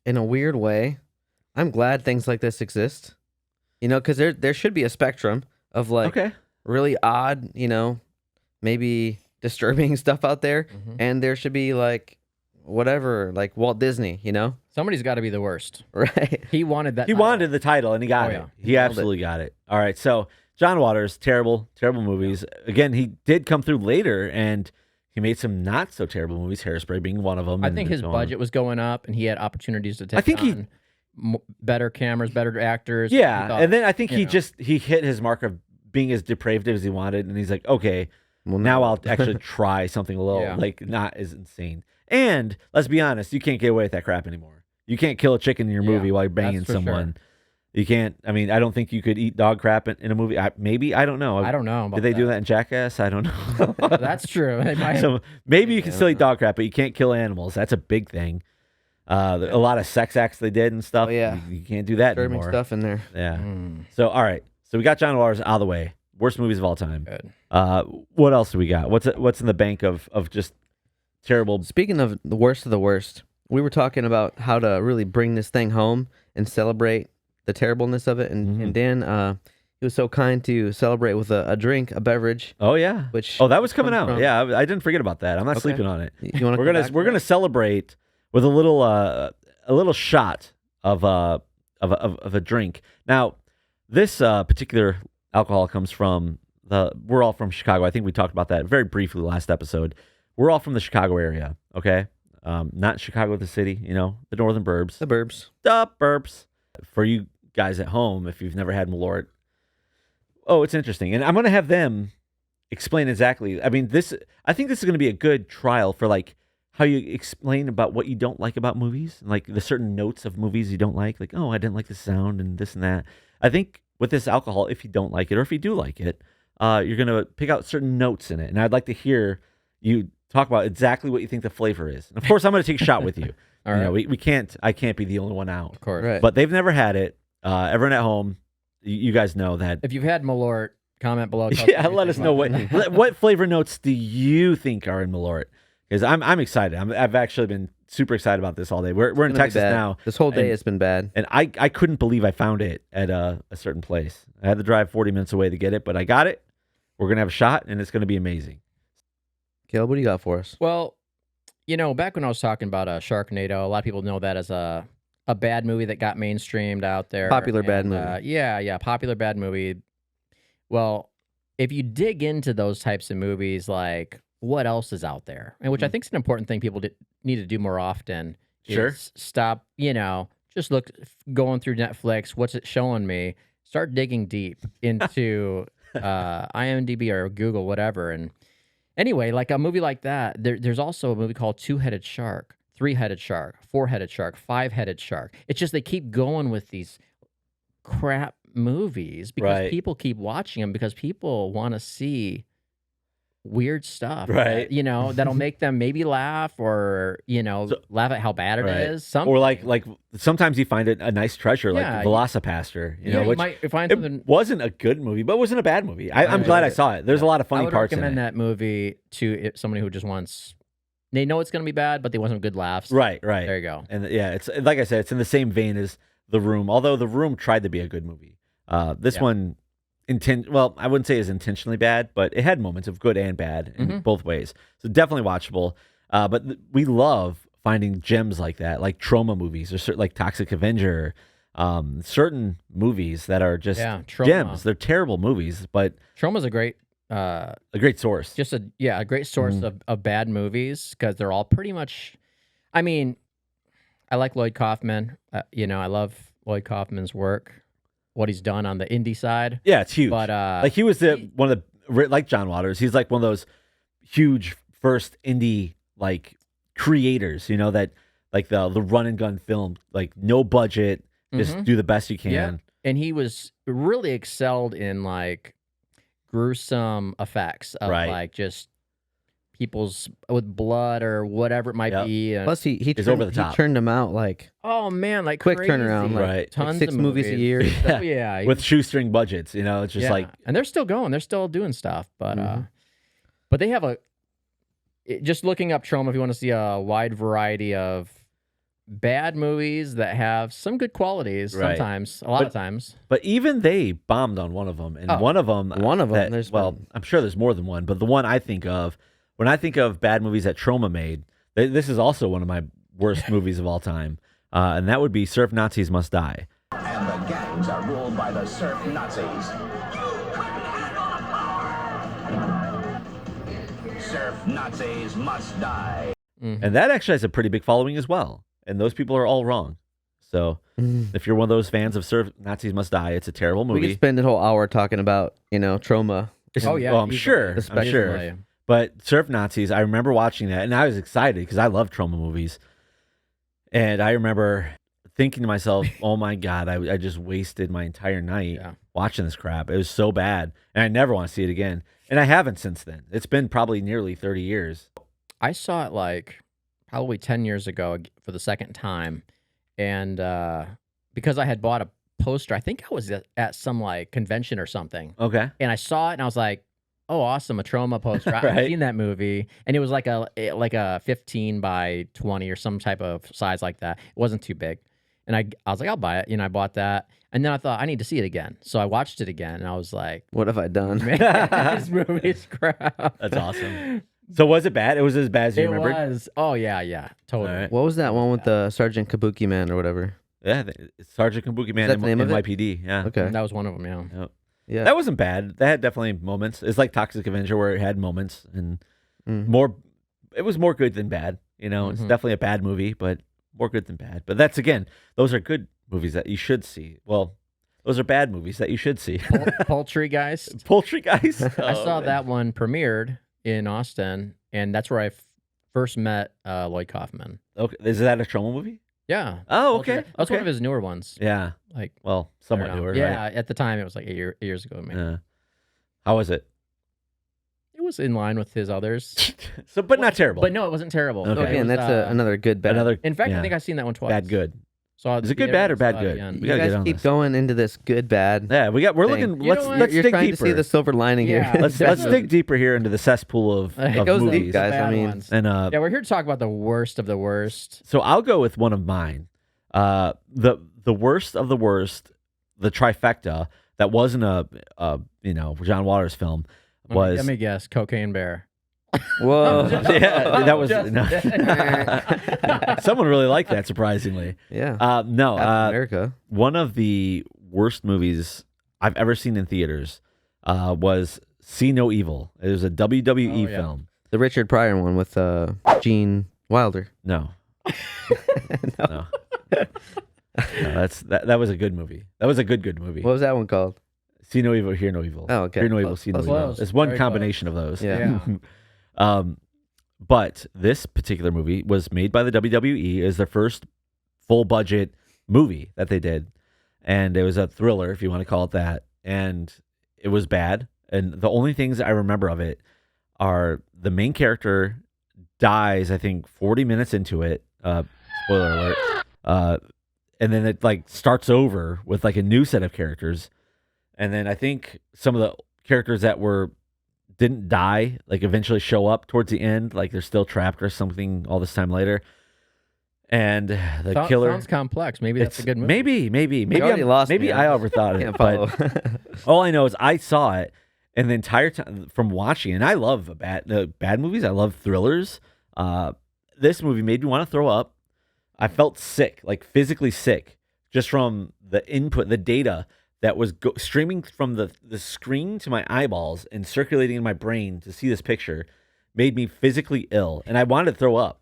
[SPEAKER 4] In a weird way, I'm glad things like this exist. Because there should be a spectrum of like
[SPEAKER 1] Okay.
[SPEAKER 4] really odd, maybe disturbing stuff out there, and there should be like whatever, like Walt Disney,
[SPEAKER 2] Somebody's got to be the worst.
[SPEAKER 4] right?
[SPEAKER 2] He wanted that.
[SPEAKER 1] He
[SPEAKER 2] title.
[SPEAKER 1] wanted the title, and he got
[SPEAKER 2] Oh,
[SPEAKER 1] it.
[SPEAKER 2] yeah.
[SPEAKER 1] He
[SPEAKER 4] nailed it.
[SPEAKER 1] absolutely got it. All right, so John Waters, terrible movies. Again, he did come through later, and he made some not so terrible movies. Hairspray being one of them.
[SPEAKER 2] I
[SPEAKER 1] and
[SPEAKER 2] think his
[SPEAKER 1] so on.
[SPEAKER 2] budget was going up, and he had opportunities to take
[SPEAKER 1] I think he-
[SPEAKER 2] on better cameras, better actors.
[SPEAKER 1] Yeah,
[SPEAKER 2] He thought,
[SPEAKER 1] and then I think
[SPEAKER 2] you
[SPEAKER 1] he
[SPEAKER 2] know.
[SPEAKER 1] he hit his mark of being as depraved as he wanted, and he's like, okay,
[SPEAKER 4] Well,
[SPEAKER 1] now
[SPEAKER 4] no.
[SPEAKER 1] I'll actually try something a little
[SPEAKER 2] Yeah.
[SPEAKER 1] like not as insane. And let's be honest, you can't get away with that crap anymore. You can't kill a chicken in your movie while you're banging
[SPEAKER 2] that's for
[SPEAKER 1] someone. You can't. I mean, I don't think you could eat dog crap in a movie. Maybe I don't know.
[SPEAKER 2] I don't know. About
[SPEAKER 1] Did they do that in Jackass? I don't know.
[SPEAKER 2] That's true. They might-
[SPEAKER 1] So maybe you can still eat dog crap, but you can't kill animals. That's a big thing. A lot of sex acts they did and stuff.
[SPEAKER 4] Oh, yeah.
[SPEAKER 1] You can't do that
[SPEAKER 4] Disturbing
[SPEAKER 1] anymore.
[SPEAKER 4] stuff in there.
[SPEAKER 1] Yeah.
[SPEAKER 2] Mm,
[SPEAKER 1] So all right. So we got John Waters out of the way. Worst movies of all time.
[SPEAKER 2] good.
[SPEAKER 1] What else do we got? What's in the bank of just terrible?
[SPEAKER 4] Speaking of the worst, we were talking about how to really bring this thing home and celebrate the terribleness of it, and Dan, he was so kind to celebrate with a drink, a beverage.
[SPEAKER 1] Oh yeah.
[SPEAKER 4] Which
[SPEAKER 1] that was coming
[SPEAKER 4] comes
[SPEAKER 1] out.
[SPEAKER 4] from-
[SPEAKER 1] Yeah, I didn't forget about that. I'm not
[SPEAKER 4] Okay.
[SPEAKER 1] sleeping on it.
[SPEAKER 4] You want
[SPEAKER 1] We're gonna celebrate with a little shot of a drink. Now, this particular alcohol comes from we're all from Chicago. I think we talked about that very briefly last episode. We're all from the Chicago area, okay? Not Chicago the city, the northern burbs.
[SPEAKER 4] the burbs.
[SPEAKER 1] The burbs. For you guys at home, if you've never had Malort, it's interesting. And I'm going to have them explain exactly. I mean, I think this is going to be a good trial for like how you explain about what you don't like about movies and like the certain notes of movies you don't like. Like, oh, I didn't like the sound and this and that. I think with this alcohol, if you don't like it or if you do like it, you're going to pick out certain notes in it. And I'd like to hear you talk about exactly what you think the flavor is. And of course, I'm going to take a shot with you.
[SPEAKER 2] All right.
[SPEAKER 1] We can't. I can't be the only one out.
[SPEAKER 2] Of course.
[SPEAKER 4] Right.
[SPEAKER 1] But they've never had it. Everyone at home, you guys know that.
[SPEAKER 2] If you've had Malort, comment below. Tell
[SPEAKER 1] Yeah,
[SPEAKER 2] what you
[SPEAKER 1] let us
[SPEAKER 2] think
[SPEAKER 1] know
[SPEAKER 2] about
[SPEAKER 1] what
[SPEAKER 2] it.
[SPEAKER 1] what flavor notes do you think are in Malort? Because I'm excited. I've actually been super excited about this all day. We're in
[SPEAKER 4] It's gonna be
[SPEAKER 1] Texas
[SPEAKER 4] bad.
[SPEAKER 1] now,
[SPEAKER 4] This whole day
[SPEAKER 1] and-
[SPEAKER 4] has been bad.
[SPEAKER 1] and I couldn't believe I found it at a certain place. I had to drive 40 minutes away to get it, but I got it. We're gonna have a shot, and it's gonna be amazing.
[SPEAKER 4] Caleb, what do you got for us?
[SPEAKER 2] Well, back when I was talking about Sharknado, a lot of people know that as a bad movie that got mainstreamed out there.
[SPEAKER 4] Popular bad movie.
[SPEAKER 2] Yeah, popular bad movie. Well, if you dig into those types of movies, like what else is out there, and which I think is an important thing people need to do more often.
[SPEAKER 1] Sure.
[SPEAKER 2] Is stop, just going through Netflix. What's it showing me? Start digging deep into IMDb or Google, whatever. And anyway, like a movie like that, there's also a movie called Two-Headed Shark, Three-Headed Shark, Four-Headed Shark, Five-Headed Shark. It's just they keep going with these crap movies because
[SPEAKER 1] Right.
[SPEAKER 2] people keep watching them because people want to see weird stuff,
[SPEAKER 1] Right.
[SPEAKER 2] that'll make them maybe laugh or laugh at how bad it
[SPEAKER 1] Right.
[SPEAKER 2] is.
[SPEAKER 1] Or like sometimes you find a nice treasure, like
[SPEAKER 2] Yeah,
[SPEAKER 1] Velocipaster,
[SPEAKER 2] you
[SPEAKER 1] which
[SPEAKER 2] might find
[SPEAKER 1] it
[SPEAKER 2] something.
[SPEAKER 1] wasn't a good movie, but it wasn't a bad movie. I'm
[SPEAKER 2] Right.
[SPEAKER 1] glad I saw it. There's a lot of
[SPEAKER 2] I
[SPEAKER 1] funny
[SPEAKER 2] would
[SPEAKER 1] parts in
[SPEAKER 2] recommend
[SPEAKER 1] it.
[SPEAKER 2] that movie to somebody who just wants. They know it's going to be bad, but they want some good laughs.
[SPEAKER 1] Right.
[SPEAKER 2] There you go.
[SPEAKER 1] And yeah, it's like I said, it's in the same vein as The Room, although The Room tried to be a good movie. This
[SPEAKER 2] Yeah.
[SPEAKER 1] one, I wouldn't say is intentionally bad, but it had moments of good and bad in both ways. So definitely watchable. But we love finding gems like that, like trauma movies or like Toxic Avenger, certain movies that are just
[SPEAKER 2] Trauma.
[SPEAKER 1] gems. They're terrible movies, but
[SPEAKER 2] Trauma's a great,
[SPEAKER 1] a great source.
[SPEAKER 2] just a great source of bad movies because they're all pretty much. I mean, I like Lloyd Kaufman. I love Lloyd Kaufman's work, what he's done on the indie side.
[SPEAKER 1] Yeah, it's huge.
[SPEAKER 2] But
[SPEAKER 1] like he was one of the like John Waters. He's like one of those huge first indie like creators. That like the run and gun film, like no budget, just do the best you can.
[SPEAKER 2] Yeah. And he was really excelled in like gruesome effects of
[SPEAKER 1] Right.
[SPEAKER 2] like just people's with blood or whatever it might
[SPEAKER 1] Yep.
[SPEAKER 2] be.
[SPEAKER 4] Plus, he
[SPEAKER 1] It's over the top.
[SPEAKER 4] He churned them out like
[SPEAKER 2] Oh man, like
[SPEAKER 4] quick
[SPEAKER 2] crazy.
[SPEAKER 4] turnaround, like,
[SPEAKER 1] Right.
[SPEAKER 2] Tons
[SPEAKER 4] 6
[SPEAKER 2] of
[SPEAKER 4] movies a year.
[SPEAKER 2] Oh, yeah,
[SPEAKER 1] with shoestring budgets. It's just
[SPEAKER 2] yeah.
[SPEAKER 1] like
[SPEAKER 2] and they're still going. They're still doing stuff, but they have just looking up Trauma if you want to see a wide variety of bad movies that have some good qualities.
[SPEAKER 1] Right.
[SPEAKER 2] Sometimes, a lot of times.
[SPEAKER 1] But even they bombed on one of them, and
[SPEAKER 2] Oh.
[SPEAKER 1] one of them,
[SPEAKER 4] there's
[SPEAKER 1] well,
[SPEAKER 4] been-
[SPEAKER 1] I'm sure there's more than one, but the one I think of when I think of bad movies that Troma made, this is also one of my worst movies of all time, and that would be Surf Nazis Must Die.
[SPEAKER 3] And the gangs are ruled by the surf Nazis. Surf Nazis must die.
[SPEAKER 1] And that actually has a pretty big following as well, and those people are all wrong. So if you're one of those fans of Surf Nazis Must Die, it's a terrible
[SPEAKER 4] we
[SPEAKER 1] movie.
[SPEAKER 4] could spend a whole hour talking about trauma.
[SPEAKER 2] Oh yeah,
[SPEAKER 1] Well, I'm
[SPEAKER 2] easily.
[SPEAKER 1] sure. I'm
[SPEAKER 4] Especially-
[SPEAKER 1] sure.
[SPEAKER 2] Easily.
[SPEAKER 1] But Surf Nazis, I remember watching that, and I was excited because I love trauma movies. And I remember thinking to myself, "Oh my god, I just wasted my entire night
[SPEAKER 2] Yeah.
[SPEAKER 1] watching this crap. It was so bad, and I never want to see it again." And I haven't since then. It's been probably nearly 30 years.
[SPEAKER 2] I saw it like probably 10 years ago for the second time. And because I had bought a poster, I think I was at some like convention or something.
[SPEAKER 1] Okay.
[SPEAKER 2] And I saw it and I was like, oh, awesome, a Trauma poster. I've
[SPEAKER 1] Right.
[SPEAKER 2] seen that movie. And it was like a 15 by 20 or some type of size like that. It wasn't too big. And I was like, I'll buy it. I bought that. And then I thought, I need to see it again. So I watched it again and I was like,
[SPEAKER 4] What have I done?
[SPEAKER 2] man, this movie's crap.
[SPEAKER 1] That's awesome. So was it bad? It was as bad as you
[SPEAKER 2] It
[SPEAKER 1] remembered?
[SPEAKER 2] was. Oh, yeah. Totally.
[SPEAKER 1] All right.
[SPEAKER 4] What was that one with the Sergeant Kabuki Man or whatever?
[SPEAKER 1] Yeah, it's Sergeant Kabuki Man
[SPEAKER 4] that the name of it?
[SPEAKER 1] NYPD. Yeah.
[SPEAKER 4] Okay.
[SPEAKER 2] That was one of them, yeah.
[SPEAKER 1] Yep.
[SPEAKER 4] Yeah.
[SPEAKER 1] That wasn't bad. That had definitely moments. It's like Toxic Avenger where it had moments and
[SPEAKER 4] Mhm.
[SPEAKER 1] it was more good than bad. It's
[SPEAKER 2] Mhm.
[SPEAKER 1] definitely a bad movie, but more good than bad. But those are good movies that you should see. Well, those are bad movies that you should see.
[SPEAKER 2] Poultrygeist.
[SPEAKER 1] Poultry Guys.
[SPEAKER 2] I saw
[SPEAKER 1] man.
[SPEAKER 2] that one premiered in Austin, and that's where I first met Lloyd Kaufman.
[SPEAKER 1] Okay. Is that a trauma movie?
[SPEAKER 2] Yeah.
[SPEAKER 1] Oh, okay.
[SPEAKER 2] Poultrygeist. That's one
[SPEAKER 1] Okay.
[SPEAKER 2] of his newer ones.
[SPEAKER 1] Yeah.
[SPEAKER 2] Like,
[SPEAKER 1] Well,
[SPEAKER 2] I
[SPEAKER 1] somewhat
[SPEAKER 2] don't know.
[SPEAKER 1] newer.
[SPEAKER 2] Yeah,
[SPEAKER 1] Right?
[SPEAKER 2] at the time it was like 8 years ago. Maybe.
[SPEAKER 1] Yeah. How was it?
[SPEAKER 2] It was in line with his others,
[SPEAKER 1] So, but not terrible.
[SPEAKER 2] but no, it wasn't terrible.
[SPEAKER 1] Okay.
[SPEAKER 2] It
[SPEAKER 4] Again,
[SPEAKER 2] was,
[SPEAKER 4] that's another good bad.
[SPEAKER 1] Another
[SPEAKER 2] In fact,
[SPEAKER 1] yeah.
[SPEAKER 2] I think I've seen that one twice.
[SPEAKER 1] bad good.
[SPEAKER 2] Saw
[SPEAKER 1] Is it good,
[SPEAKER 2] the
[SPEAKER 1] bad, or
[SPEAKER 2] beginning,
[SPEAKER 1] bad,
[SPEAKER 2] saw it
[SPEAKER 1] good?
[SPEAKER 2] again.
[SPEAKER 1] We
[SPEAKER 4] You
[SPEAKER 1] gotta
[SPEAKER 4] guys
[SPEAKER 1] get on
[SPEAKER 4] keep
[SPEAKER 1] this.
[SPEAKER 4] going into this good bad.
[SPEAKER 1] Yeah, we're
[SPEAKER 2] thing.
[SPEAKER 1] looking.
[SPEAKER 2] You
[SPEAKER 1] Let's
[SPEAKER 2] know what?
[SPEAKER 1] let's
[SPEAKER 4] You're
[SPEAKER 1] dig
[SPEAKER 4] trying
[SPEAKER 1] deeper.
[SPEAKER 4] to see the silver lining
[SPEAKER 2] Yeah.
[SPEAKER 4] here.
[SPEAKER 1] let's dig deeper here into the cesspool of
[SPEAKER 2] It
[SPEAKER 4] goes deep,
[SPEAKER 1] movies.
[SPEAKER 4] guys.
[SPEAKER 2] Bad
[SPEAKER 4] I mean-
[SPEAKER 2] ones.
[SPEAKER 1] And
[SPEAKER 2] Yeah, we're here to talk about the worst of the worst.
[SPEAKER 1] so I'll go with one of mine. The worst of the worst, the trifecta that wasn't a John Waters film was
[SPEAKER 2] Let me guess. Cocaine Bear.
[SPEAKER 4] Whoa.
[SPEAKER 1] Yeah, that was
[SPEAKER 2] Just-
[SPEAKER 1] no. Someone really liked that, surprisingly.
[SPEAKER 4] Yeah.
[SPEAKER 1] No,
[SPEAKER 4] America.
[SPEAKER 1] one of the worst movies I've ever seen in theaters was See No Evil. It was a WWE
[SPEAKER 2] Oh, yeah.
[SPEAKER 1] film.
[SPEAKER 4] The Richard Pryor one with Gene Wilder.
[SPEAKER 1] No, no. No, that was a good movie. That was a good movie.
[SPEAKER 4] What was that one called?
[SPEAKER 1] See No Evil, Hear No Evil.
[SPEAKER 4] Oh, okay.
[SPEAKER 1] Hear No Evil,
[SPEAKER 4] Close,
[SPEAKER 1] See No
[SPEAKER 4] close.
[SPEAKER 1] Evil.
[SPEAKER 2] Close.
[SPEAKER 1] It's one
[SPEAKER 2] Very
[SPEAKER 1] combination of those.
[SPEAKER 4] Yeah.
[SPEAKER 1] But this particular movie was made by the WWE as their first full budget movie that they did. And it was a thriller, if you want to call it that. And it was bad. And the only things I remember of it are the main character dies, I think, 40 minutes into it. Spoiler alert. And then it like starts over with like a new set of characters. And then I think some of the characters that didn't die, like eventually show up towards the end, like they're still trapped or something all this time later. And the killer
[SPEAKER 2] sounds complex. Maybe that's a good movie.
[SPEAKER 1] Maybe
[SPEAKER 4] already lost
[SPEAKER 1] maybe
[SPEAKER 4] me.
[SPEAKER 1] I overthought it.
[SPEAKER 4] Can't
[SPEAKER 1] But
[SPEAKER 4] follow.
[SPEAKER 1] all I know is I saw it, and the entire time from watching, and I love bad movies. I love thrillers. This movie made me want to throw up. I felt sick, like physically sick, just from the input, the data that was streaming from the screen to my eyeballs and circulating in my brain to see this picture made me physically ill, and I wanted to throw up.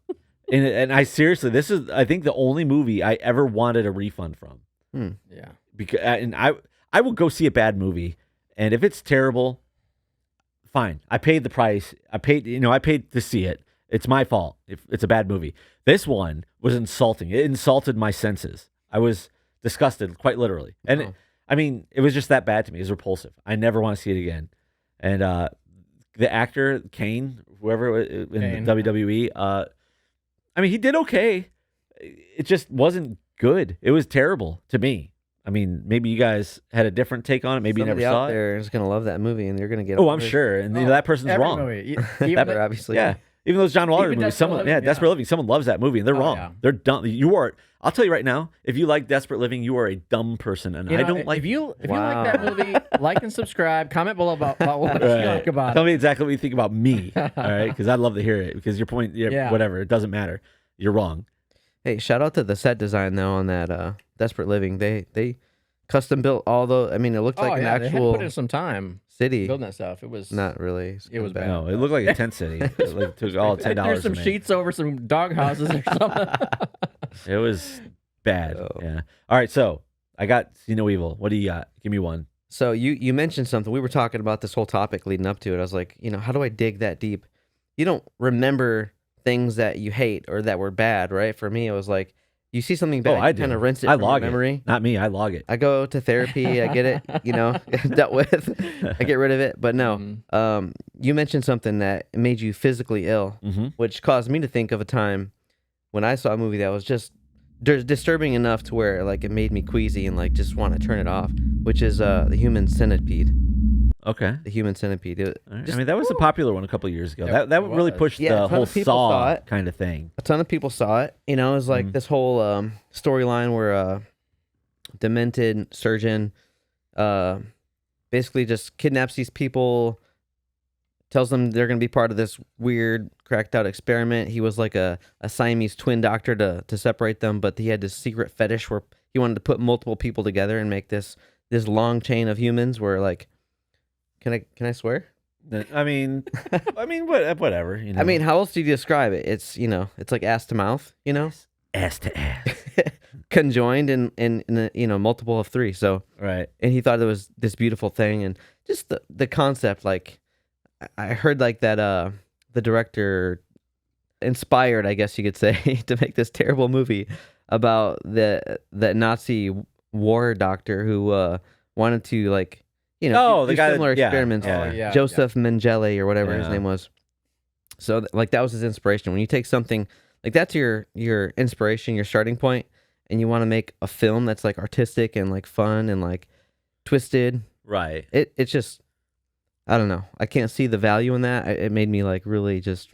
[SPEAKER 1] And I seriously, this is, I think, the only movie I ever wanted a refund from.
[SPEAKER 2] Yeah.
[SPEAKER 1] Because and I will go see a bad movie, and if it's terrible, fine. I paid the price. I paid to see it. It's my fault if it's a bad movie. This one was insulting. It insulted my senses. I was disgusted, quite literally. And it was just that bad to me. It was repulsive. I never want to see it again. And the actor Kane, whoever in
[SPEAKER 2] Kane,
[SPEAKER 1] the WWE, he did okay. It just wasn't good. It was terrible to me. I mean, maybe you guys had a different take on it. Maybe
[SPEAKER 4] Somebody
[SPEAKER 1] you never
[SPEAKER 4] out
[SPEAKER 1] saw it.
[SPEAKER 4] there is gonna love that movie, and you're gonna get.
[SPEAKER 1] Oh, I'm sure. And that person's
[SPEAKER 2] Every
[SPEAKER 1] wrong.
[SPEAKER 2] movie.
[SPEAKER 4] That obviously.
[SPEAKER 1] Yeah. Even those John Waters
[SPEAKER 2] Even
[SPEAKER 1] movies,
[SPEAKER 2] Desperate
[SPEAKER 1] someone,
[SPEAKER 2] Living, yeah.
[SPEAKER 1] Desperate Living, someone loves that movie, and they're
[SPEAKER 2] Oh,
[SPEAKER 1] wrong.
[SPEAKER 2] yeah.
[SPEAKER 1] They're dumb. I'll tell you right now, if you like Desperate Living, you are a dumb person, and I don't like.
[SPEAKER 2] If you
[SPEAKER 4] Wow.
[SPEAKER 2] like that movie, like and subscribe. Comment below about what you
[SPEAKER 1] Right.
[SPEAKER 2] like about
[SPEAKER 1] Tell
[SPEAKER 2] it.
[SPEAKER 1] me exactly what you think about me, all right? Because I'd love to hear it. Because your point,
[SPEAKER 2] Yeah.
[SPEAKER 1] whatever, it doesn't matter. You're wrong.
[SPEAKER 4] Hey, shout out to the set design though on that Desperate Living. They custom built all the. I mean, it looked like an
[SPEAKER 2] They had to
[SPEAKER 4] actual
[SPEAKER 2] put in some time
[SPEAKER 4] city.
[SPEAKER 2] building that stuff. It was
[SPEAKER 4] Not really.
[SPEAKER 2] It was bad.
[SPEAKER 1] No, it looked like a tent city. It like, took all $10
[SPEAKER 2] There's some
[SPEAKER 1] to make.
[SPEAKER 2] sheets over some dog houses or something.
[SPEAKER 1] It was bad.
[SPEAKER 4] Oh.
[SPEAKER 1] Yeah. All right, so I got See No Evil. What do you got? Give me one.
[SPEAKER 4] So you mentioned something. We were talking about this whole topic leading up to it. I was like, how do I dig that deep? You don't remember things that you hate or that were bad, right? For me, it was like you see something bad,
[SPEAKER 1] I
[SPEAKER 4] you
[SPEAKER 1] do.
[SPEAKER 4] kind of rinse it
[SPEAKER 1] I
[SPEAKER 4] from your
[SPEAKER 1] log
[SPEAKER 4] memory.
[SPEAKER 1] it. Not me. I log it.
[SPEAKER 4] I go to therapy. I get it, dealt with. I get rid of it. But no,
[SPEAKER 2] Mhm.
[SPEAKER 4] you mentioned something that made you physically ill,
[SPEAKER 1] Mm-hmm.
[SPEAKER 4] which caused me to think of a time when I saw a movie that was just disturbing enough to where like it made me queasy and like just want to turn it off, which is the Human Centipede.
[SPEAKER 1] Okay.
[SPEAKER 4] The Human Centipede.
[SPEAKER 1] All right. That was a popular one a couple of years ago.
[SPEAKER 2] Yeah,
[SPEAKER 1] That
[SPEAKER 2] it
[SPEAKER 1] really
[SPEAKER 2] was.
[SPEAKER 1] pushed
[SPEAKER 4] Yeah, a
[SPEAKER 1] the
[SPEAKER 4] ton
[SPEAKER 1] whole
[SPEAKER 4] of people saw
[SPEAKER 1] Saw
[SPEAKER 4] it.
[SPEAKER 1] kind of thing.
[SPEAKER 4] A ton of people saw it. It was like this whole storyline where a demented surgeon basically just kidnaps these people, tells them they're going to be part of this weird cracked out experiment. He was like a Siamese twin doctor to separate them, but he had this secret fetish where he wanted to put multiple people together and make this long chain of humans where like, can I swear?
[SPEAKER 1] I mean, whatever.
[SPEAKER 4] I mean, how else do you describe it? It's it's like ass to mouth,
[SPEAKER 1] ass to ass.
[SPEAKER 4] conjoined in a, multiple of three. So,
[SPEAKER 1] Right.
[SPEAKER 4] and he thought it was this beautiful thing, and just the concept. Like, I heard like that the director inspired, I guess you could say, to make this terrible movie about the Nazi war doctor who wanted to like
[SPEAKER 1] Oh,
[SPEAKER 4] do
[SPEAKER 1] the guy that-
[SPEAKER 4] similar
[SPEAKER 1] yeah,
[SPEAKER 4] experiments.
[SPEAKER 1] yeah.
[SPEAKER 2] Oh, yeah.
[SPEAKER 4] Joseph Mengele or whatever his
[SPEAKER 1] Yeah.
[SPEAKER 4] name was. So like that was his inspiration. When you take something like that's your inspiration, your starting point, and you want to make a film that's like artistic and like fun and like twisted,
[SPEAKER 1] Right.
[SPEAKER 4] it's just I don't know. I can't see the value in that. It made me like really just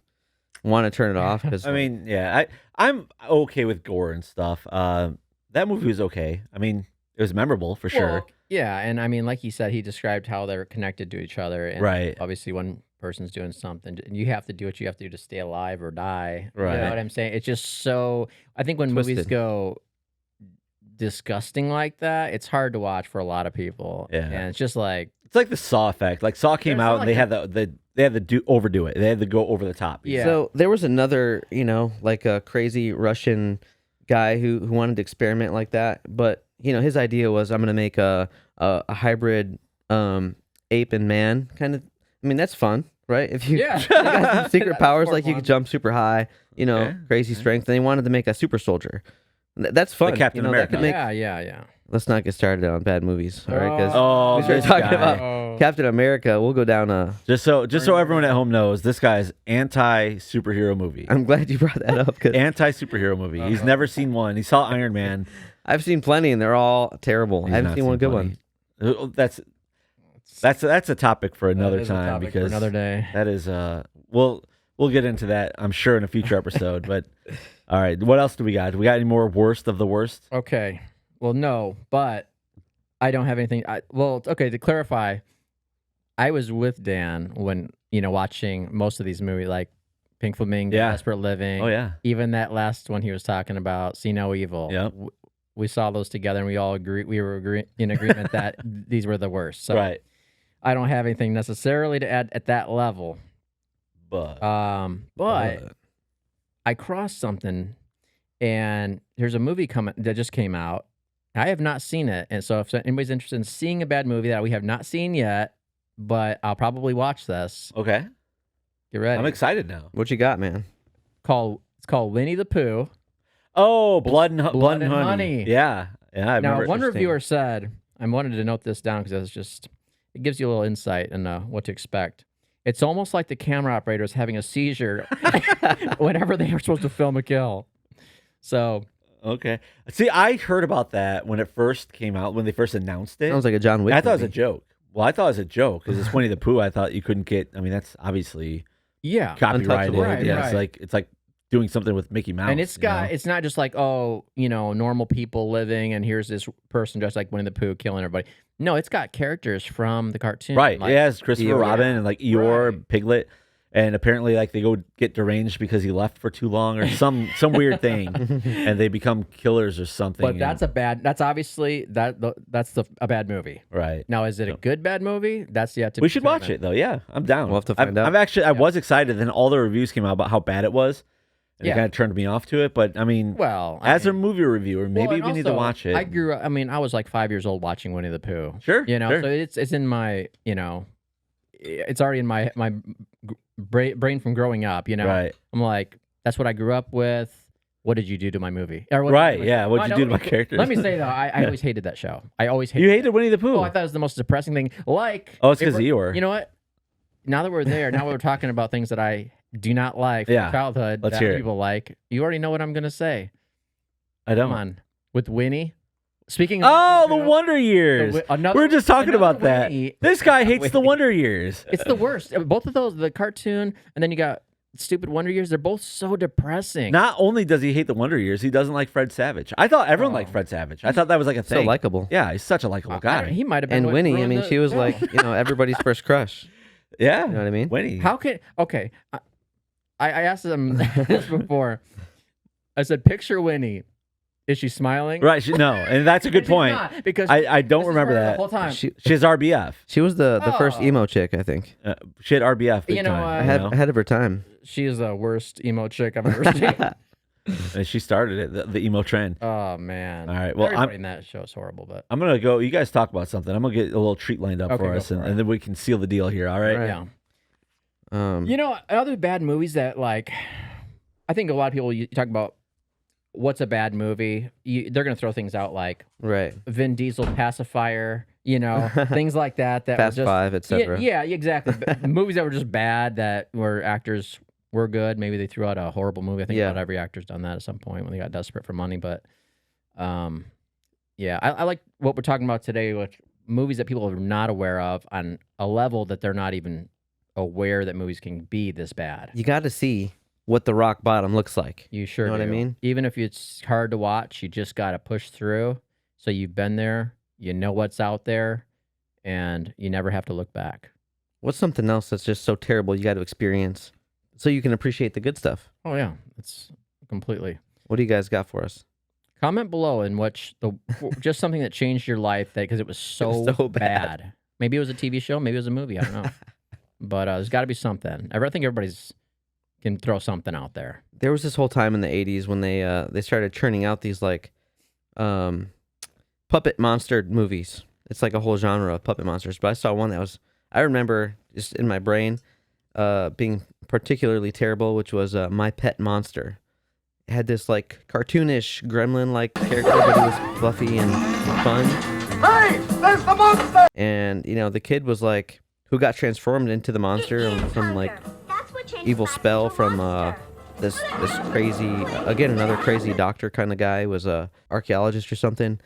[SPEAKER 4] want to turn it off because
[SPEAKER 1] I mean, yeah, I'm okay with gore and stuff. That movie was okay. I mean, it was memorable for sure.
[SPEAKER 2] Well, yeah, and I mean, like he said, he described how they're connected to each other. And
[SPEAKER 1] Right.
[SPEAKER 2] obviously, when person's doing something, and you have to do what you have to do to stay alive or die. You
[SPEAKER 1] Right.
[SPEAKER 2] know what I'm saying? It's just so. I think when movies
[SPEAKER 4] Twisted.
[SPEAKER 2] go disgusting like that, it's hard to watch for a lot of people.
[SPEAKER 1] Yeah.
[SPEAKER 2] And it's just like,
[SPEAKER 1] It's like the Saw effect. Like Saw came
[SPEAKER 2] It's not
[SPEAKER 1] out and they
[SPEAKER 2] like
[SPEAKER 1] had they had to overdo it. They had to go over the top.
[SPEAKER 2] Yeah.
[SPEAKER 4] So there was another, like a crazy Russian guy who wanted to experiment like that, but his idea was I'm gonna make a hybrid ape and man kind of. I mean, that's fun, right? If you,
[SPEAKER 2] Yeah.
[SPEAKER 4] you got some secret
[SPEAKER 2] That's
[SPEAKER 4] powers,
[SPEAKER 2] more
[SPEAKER 4] like you
[SPEAKER 2] fun.
[SPEAKER 4] could jump super high,
[SPEAKER 1] Okay,
[SPEAKER 4] crazy
[SPEAKER 1] okay.
[SPEAKER 4] strength, and they wanted to make a super soldier. That's fun.
[SPEAKER 1] Captain
[SPEAKER 4] that
[SPEAKER 1] America.
[SPEAKER 4] could make-
[SPEAKER 2] yeah.
[SPEAKER 4] Let's not get started on bad movies, all right? Because
[SPEAKER 1] Oh,
[SPEAKER 4] we started
[SPEAKER 1] this
[SPEAKER 4] talking
[SPEAKER 1] guy.
[SPEAKER 4] about Captain America. We'll go down
[SPEAKER 1] Just so everyone at home knows, this guy's anti superhero movie.
[SPEAKER 4] I'm glad you brought that up because
[SPEAKER 1] Anti superhero movie. He's never seen one. He saw Iron Man.
[SPEAKER 4] I've seen plenty and they're all terrible.
[SPEAKER 1] He's
[SPEAKER 4] I haven't
[SPEAKER 1] not
[SPEAKER 4] seen one good
[SPEAKER 1] plenty.
[SPEAKER 4] one.
[SPEAKER 1] That's a topic for another
[SPEAKER 2] That is a
[SPEAKER 1] time
[SPEAKER 2] topic for
[SPEAKER 1] because
[SPEAKER 2] another day.
[SPEAKER 1] that is we'll get into that I'm sure in a future episode. But all right, what else do we got? Do we got any more worst of the worst?
[SPEAKER 2] Okay. Well, no, but I don't have anything. Okay, to clarify, I was with Dan when, watching most of these movies like Pink Flamingo,
[SPEAKER 1] Yeah.
[SPEAKER 2] Desperate Living.
[SPEAKER 1] Oh yeah.
[SPEAKER 2] Even that last one he was talking about, See No Evil.
[SPEAKER 1] Yep.
[SPEAKER 2] We saw those together and we all in agreement that these were the worst. So
[SPEAKER 1] Right.
[SPEAKER 2] I don't have anything necessarily to add at that level.
[SPEAKER 1] But
[SPEAKER 2] But I crossed something, and there's a movie coming that just came out. I have not seen it, and so if anybody's interested in seeing a bad movie that we have not seen yet, but I'll probably watch this.
[SPEAKER 1] okay.
[SPEAKER 2] Get ready.
[SPEAKER 1] I'm excited now.
[SPEAKER 4] What you got, man?
[SPEAKER 2] It's called Winnie the Pooh.
[SPEAKER 1] Oh, Blood and
[SPEAKER 2] Blood and
[SPEAKER 1] Honey.
[SPEAKER 2] Honey.
[SPEAKER 1] Yeah. I
[SPEAKER 2] Now,
[SPEAKER 1] remember.
[SPEAKER 2] one reviewer said, I wanted to note this down because it gives you a little insight into what to expect. It's almost like the camera operator is having a seizure whenever they are supposed to film a kill. So,
[SPEAKER 1] Okay. See, I heard about that when it first came out, when they first announced it.
[SPEAKER 4] Sounds like a John Wick.
[SPEAKER 1] I thought it was a
[SPEAKER 4] movie.
[SPEAKER 1] joke. Well, I thought it was a joke because it's Winnie the Pooh. I thought you couldn't get. I mean, that's obviously
[SPEAKER 2] yeah.
[SPEAKER 1] copyrighted.
[SPEAKER 4] Untouchable.
[SPEAKER 2] Right,
[SPEAKER 1] yeah,
[SPEAKER 2] right.
[SPEAKER 1] it's like doing something with Mickey Mouse.
[SPEAKER 2] And it's not just like, normal people living and here's this person dressed like Winnie the Pooh killing everybody. No, it's got characters from the cartoon.
[SPEAKER 1] right.
[SPEAKER 2] Like,
[SPEAKER 1] It has Christopher
[SPEAKER 4] Eeyore.
[SPEAKER 1] Robin and like Eeyore,
[SPEAKER 2] Right.
[SPEAKER 1] Piglet, and apparently like they go get deranged because he left for too long or some weird thing, and they become killers or something.
[SPEAKER 2] But that's obviously a bad movie.
[SPEAKER 1] right.
[SPEAKER 2] Now, is it a good bad movie? That's yet to
[SPEAKER 1] We
[SPEAKER 2] be
[SPEAKER 1] should watch it
[SPEAKER 2] determined.
[SPEAKER 1] though. Yeah, I'm down.
[SPEAKER 4] We'll have to find out.
[SPEAKER 1] I'm actually I was excited. Then all the reviews came out about how bad it was, and it
[SPEAKER 2] Yeah.
[SPEAKER 1] kind of turned me off to it. But I mean,
[SPEAKER 2] Well,
[SPEAKER 1] as a movie reviewer,
[SPEAKER 2] well,
[SPEAKER 1] maybe
[SPEAKER 2] and
[SPEAKER 1] we need to
[SPEAKER 2] also,
[SPEAKER 1] watch it.
[SPEAKER 2] I grew up. I was like 5 years old watching Winnie the Pooh.
[SPEAKER 1] Sure, sure.
[SPEAKER 2] So it's in my, it's already in my brain from growing up.
[SPEAKER 1] Right.
[SPEAKER 2] I'm like, that's what I grew up with. What did you do to my movie? Or what
[SPEAKER 1] Right,
[SPEAKER 2] did you do
[SPEAKER 1] yeah,
[SPEAKER 2] my-
[SPEAKER 1] what'd you
[SPEAKER 2] No,
[SPEAKER 1] do to
[SPEAKER 2] no,
[SPEAKER 1] my characters?
[SPEAKER 2] Let me say though, I always hated that show. I always hated.
[SPEAKER 1] You hated Winnie the Pooh.
[SPEAKER 2] Oh, I thought it was the most depressing thing. Like,
[SPEAKER 1] Oh, it's
[SPEAKER 2] if
[SPEAKER 1] 'cause
[SPEAKER 2] we're-
[SPEAKER 1] Eeyore.
[SPEAKER 2] You know what? Now that we're there, now we're talking about things that I do not like from
[SPEAKER 1] Yeah,
[SPEAKER 2] childhood
[SPEAKER 1] let's
[SPEAKER 2] that
[SPEAKER 1] hear it.
[SPEAKER 2] people like. You already know what I'm gonna say.
[SPEAKER 1] I don't.
[SPEAKER 2] Come on, with Winnie. Speaking of
[SPEAKER 1] Oh,
[SPEAKER 2] Winnie
[SPEAKER 1] the
[SPEAKER 2] Pooh,
[SPEAKER 1] Wonder Years.
[SPEAKER 2] another-
[SPEAKER 1] We were just talking
[SPEAKER 2] another
[SPEAKER 1] about that.
[SPEAKER 2] Winnie.
[SPEAKER 1] This guy hates the
[SPEAKER 2] Winnie.
[SPEAKER 1] Wonder Years.
[SPEAKER 2] It's the worst. Both of those, the cartoon, and then you got stupid Wonder Years. They're both so depressing.
[SPEAKER 1] Not only does he hate the Wonder Years, he doesn't like Fred Savage. I thought everyone liked Fred Savage. I thought that was like a
[SPEAKER 4] So
[SPEAKER 1] thing.
[SPEAKER 4] likable.
[SPEAKER 1] Yeah, he's such a likable
[SPEAKER 2] I
[SPEAKER 1] guy.
[SPEAKER 2] don't- he might have been.
[SPEAKER 4] And
[SPEAKER 2] what
[SPEAKER 4] Winnie, I
[SPEAKER 2] ruined
[SPEAKER 4] mean,
[SPEAKER 2] the-
[SPEAKER 4] she was
[SPEAKER 2] yeah.
[SPEAKER 4] like, everybody's first crush.
[SPEAKER 1] Yeah,
[SPEAKER 4] You know what I mean?
[SPEAKER 1] Winnie.
[SPEAKER 2] How can okay? I asked them this before. I said, picture Winnie. Is she smiling?
[SPEAKER 1] Right? No, and that's a good
[SPEAKER 2] She's
[SPEAKER 1] point.
[SPEAKER 2] not, because
[SPEAKER 1] I don't
[SPEAKER 2] this is
[SPEAKER 1] remember
[SPEAKER 2] her
[SPEAKER 1] that.
[SPEAKER 2] the whole time.
[SPEAKER 4] She
[SPEAKER 1] She has RBF.
[SPEAKER 4] she was the first
[SPEAKER 2] Oh.
[SPEAKER 4] emo chick, I think.
[SPEAKER 1] She had RBF. Big
[SPEAKER 2] You know
[SPEAKER 1] time,
[SPEAKER 2] what?
[SPEAKER 1] you
[SPEAKER 4] Ahead,
[SPEAKER 1] know?
[SPEAKER 4] ahead of her time.
[SPEAKER 2] She is the worst emo chick I've ever seen.
[SPEAKER 1] And she started it, the emo trend.
[SPEAKER 2] Oh man.
[SPEAKER 1] All right, well,
[SPEAKER 2] everybody in that show is horrible, but
[SPEAKER 1] I'm gonna go. You guys talk about something. I'm gonna get a little treat lined up
[SPEAKER 2] Okay,
[SPEAKER 1] for
[SPEAKER 2] go
[SPEAKER 1] us,
[SPEAKER 2] for
[SPEAKER 1] and
[SPEAKER 2] it.
[SPEAKER 1] then we can seal the deal here. All right.
[SPEAKER 2] yeah.
[SPEAKER 4] Um,
[SPEAKER 2] Other bad movies that like, I think a lot of people you talk about what's a bad movie. They're gonna throw things out like
[SPEAKER 4] right.
[SPEAKER 2] Vin Diesel pacifier, things like that. That
[SPEAKER 4] Fast
[SPEAKER 2] were just,
[SPEAKER 4] Five, etc.
[SPEAKER 2] Yeah, exactly. Movies that were just bad, that were actors were good. Maybe they threw out a horrible movie. I think
[SPEAKER 4] Yeah.
[SPEAKER 2] about every actor's done that at some point when they got desperate for money. But, yeah, I like what we're talking about today, which movies that people are not aware of on a level that they're not even aware that movies can be this bad.
[SPEAKER 4] You got to see what the rock bottom looks like.
[SPEAKER 2] You sure
[SPEAKER 4] know what I
[SPEAKER 2] do.
[SPEAKER 4] mean?
[SPEAKER 2] Even if it's hard to watch, you just got to push through. So you've been there, you know what's out there, and you never have to look back.
[SPEAKER 4] What's something else that's just so terrible you got to experience so you can appreciate the good stuff?
[SPEAKER 2] Oh yeah, it's completely.
[SPEAKER 4] What do you guys got for us?
[SPEAKER 2] Comment below in which just something that changed your life because it was so,
[SPEAKER 4] so bad.
[SPEAKER 2] bad. Maybe it was a TV show, maybe it was a movie. I don't know, but there's got to be something. I think everybody's can throw something out there.
[SPEAKER 4] There was this whole time in the 80s when they started churning out these like puppet monster movies. It's like a whole genre of puppet monsters. But I saw one that was, I remember just in my brain being particularly terrible, which was My Pet Monster. It had this like cartoonish gremlin-like character, but he was fluffy and fun.
[SPEAKER 3] Hey, there's the monster!
[SPEAKER 4] And, you know, the kid was like, who got transformed into the monster and from like evil spell from this crazy, again, another crazy doctor kind of guy, was a archaeologist or something,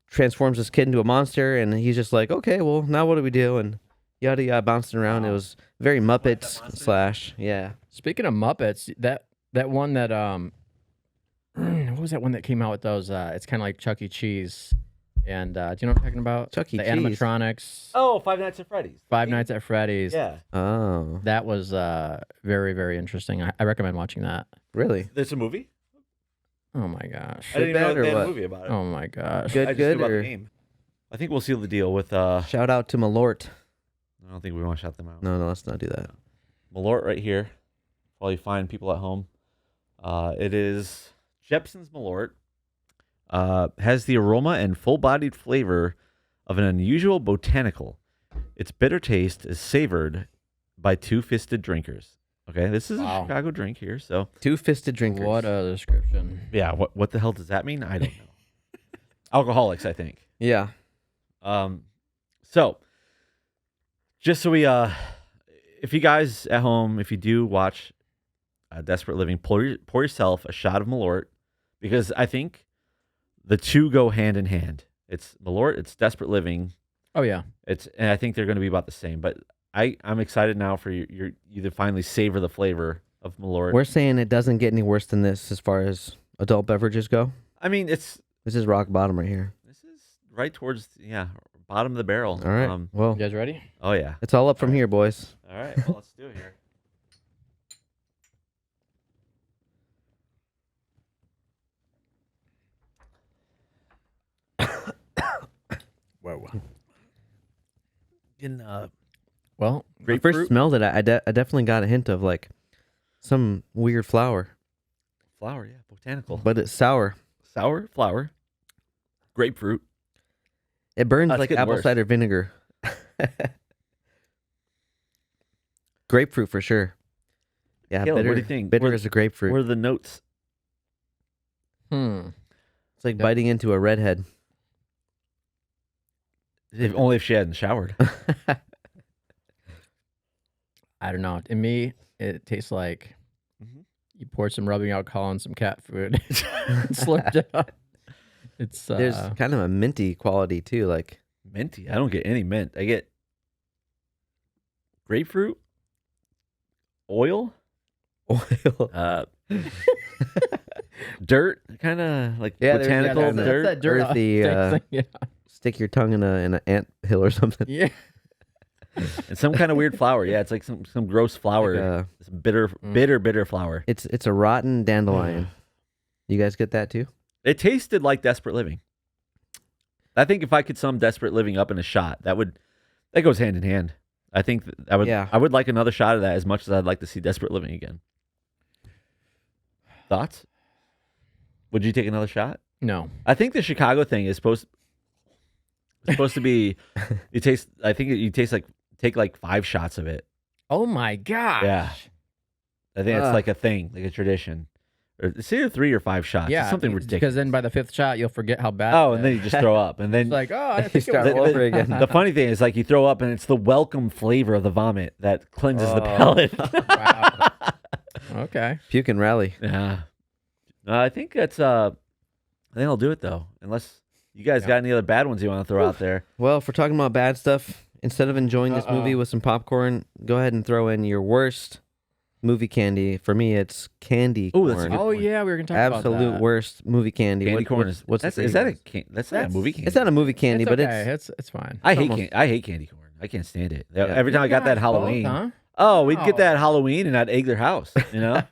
[SPEAKER 4] transforms this kid into a monster, and he's just like, okay, well, now what do we do? And yada yada, bouncing around. It was very Muppets slash, yeah.
[SPEAKER 2] Speaking of Muppets, that one that what was that one that came out with those? It's kind of like Chuck E. Cheese. And do you know what I'm talking about?
[SPEAKER 4] Chuck E.
[SPEAKER 2] The
[SPEAKER 4] Cheese.
[SPEAKER 2] animatronics.
[SPEAKER 1] Oh, Five Nights at Freddy's.
[SPEAKER 2] Five Nights at Freddy's.
[SPEAKER 1] Yeah.
[SPEAKER 4] Oh,
[SPEAKER 2] That was very, very interesting. I recommend watching that.
[SPEAKER 4] really?
[SPEAKER 1] There's a movie?
[SPEAKER 2] Oh my gosh.
[SPEAKER 1] I didn't even know
[SPEAKER 4] bad or
[SPEAKER 1] they had a
[SPEAKER 4] what?
[SPEAKER 1] movie about it.
[SPEAKER 2] Oh my gosh.
[SPEAKER 4] Good,
[SPEAKER 1] I just
[SPEAKER 4] good,
[SPEAKER 1] knew about
[SPEAKER 4] or
[SPEAKER 1] the game. I think we'll seal the deal with
[SPEAKER 4] shout out to Malort.
[SPEAKER 1] I don't think we want to shout them out.
[SPEAKER 4] No, let's not do that.
[SPEAKER 1] Malort right here. For all you fine people at home. It is Jepson's Malort. Has the aroma and full-bodied flavor of an unusual botanical. Its bitter taste is savored by two-fisted drinkers. Okay, this is a Chicago drink here, so
[SPEAKER 4] Two-fisted drinkers.
[SPEAKER 2] What a description.
[SPEAKER 1] yeah. What the hell does that mean? I don't know. Alcoholics, I think.
[SPEAKER 4] Yeah.
[SPEAKER 1] So just so we if you guys at home, if you do watch Desperate Living, pour yourself a shot of Malort, because I think the two go hand in hand. It's Malort, it's Desperate Living.
[SPEAKER 2] Oh yeah.
[SPEAKER 1] And I think they're going to be about the same. But I'm excited now for you to finally savor the flavor of Malort.
[SPEAKER 4] We're saying it doesn't get any worse than this as far as adult beverages go.
[SPEAKER 1] I mean,
[SPEAKER 4] This is rock bottom right here.
[SPEAKER 1] this is right towards bottom of the barrel.
[SPEAKER 4] All right. Well,
[SPEAKER 2] You guys ready?
[SPEAKER 1] Oh yeah.
[SPEAKER 4] it's all up from here, boys.
[SPEAKER 1] All right. Well, let's do it here.
[SPEAKER 2] Whoa.
[SPEAKER 1] In
[SPEAKER 2] Well,
[SPEAKER 4] When I first smelled it, I definitely got a hint of like some weird flower,
[SPEAKER 1] flower, yeah, botanical.
[SPEAKER 4] but it's sour.
[SPEAKER 1] Sour flower, grapefruit.
[SPEAKER 4] It burns
[SPEAKER 1] It's
[SPEAKER 4] like
[SPEAKER 1] getting
[SPEAKER 4] apple
[SPEAKER 1] worse.
[SPEAKER 4] cider vinegar. Grapefruit for sure. Yeah,
[SPEAKER 1] Caleb,
[SPEAKER 4] bitter.
[SPEAKER 1] what do you think?
[SPEAKER 4] Bitter
[SPEAKER 1] What-
[SPEAKER 4] as a grapefruit.
[SPEAKER 1] What are the notes?
[SPEAKER 4] It's like biting into a redhead.
[SPEAKER 1] Only if she hadn't showered.
[SPEAKER 2] I don't know. To me, it tastes like
[SPEAKER 1] Mhm.
[SPEAKER 2] you poured some rubbing alcohol on some cat food and slurped it up. It's
[SPEAKER 4] There's kind of a minty quality too. Like
[SPEAKER 1] Minty. I don't get any mint. I get grapefruit, oil,
[SPEAKER 4] oil.
[SPEAKER 1] dirt, kind of like
[SPEAKER 4] Yeah, there's-
[SPEAKER 1] botanical
[SPEAKER 4] yeah, there's
[SPEAKER 1] dirt.
[SPEAKER 2] that dirt
[SPEAKER 4] earthy,
[SPEAKER 2] thing, yeah.
[SPEAKER 4] Stick your tongue in an ant hill or something.
[SPEAKER 2] Yeah.
[SPEAKER 1] And some kind of weird flower. Yeah, it's like some gross flower.
[SPEAKER 4] Like,
[SPEAKER 1] Some bitter flower.
[SPEAKER 4] it's a rotten dandelion. You guys get that too?
[SPEAKER 1] It tasted like Desperate Living. I think if I could sum Desperate Living up in a shot, that goes hand in hand. I think I would.
[SPEAKER 4] Yeah.
[SPEAKER 1] I would like another shot of that as much as I'd like to see Desperate Living again. Thoughts? Would you take another shot?
[SPEAKER 2] No.
[SPEAKER 1] I think the Chicago thing is supposed to be. You taste. I think you take like 5 shots of it.
[SPEAKER 2] Oh my gosh.
[SPEAKER 1] Yeah. I think it's like a thing, like a tradition. Or it's either 3 or 5 shots.
[SPEAKER 2] Yeah.
[SPEAKER 1] It's something ridiculous.
[SPEAKER 2] Because then by the 5th shot, you'll forget how bad.
[SPEAKER 1] Oh,
[SPEAKER 2] it
[SPEAKER 1] and then
[SPEAKER 2] is.
[SPEAKER 1] you just throw up, and then
[SPEAKER 2] It's like, oh, I think it
[SPEAKER 4] start
[SPEAKER 2] was
[SPEAKER 4] all over again.
[SPEAKER 1] The funny thing is, like, you throw up, and it's the welcome flavor of the vomit that cleanses the palate.
[SPEAKER 2] Wow. Okay.
[SPEAKER 4] Puke and rally.
[SPEAKER 1] Yeah. I think that's. I think I'll do it though, unless you guys got any other bad ones you want to throw out there.
[SPEAKER 4] Well, if we're talking about bad stuff, instead of enjoying this movie with some popcorn, go ahead and throw in your worst movie candy. For me, it's candy
[SPEAKER 1] Ooh, that's a
[SPEAKER 4] corn.
[SPEAKER 1] good
[SPEAKER 2] Oh
[SPEAKER 1] point.
[SPEAKER 2] yeah, we were gonna talk about
[SPEAKER 4] Absolute
[SPEAKER 2] that.
[SPEAKER 4] worst movie candy.
[SPEAKER 1] Candy
[SPEAKER 4] What-
[SPEAKER 1] corn
[SPEAKER 4] what's
[SPEAKER 1] is
[SPEAKER 4] the
[SPEAKER 1] that a
[SPEAKER 4] thing?
[SPEAKER 1] that's not a movie candy.
[SPEAKER 4] It's not a movie candy,
[SPEAKER 2] It's
[SPEAKER 4] but
[SPEAKER 2] okay. It's fine.
[SPEAKER 1] I hate
[SPEAKER 4] almost-
[SPEAKER 1] I hate candy corn. I can't stand it. Every time I
[SPEAKER 2] You
[SPEAKER 1] got that
[SPEAKER 2] guys both,
[SPEAKER 1] Halloween.
[SPEAKER 2] huh?
[SPEAKER 1] Oh, we'd
[SPEAKER 2] Wow.
[SPEAKER 1] get that Halloween and I'd egg their house. You know,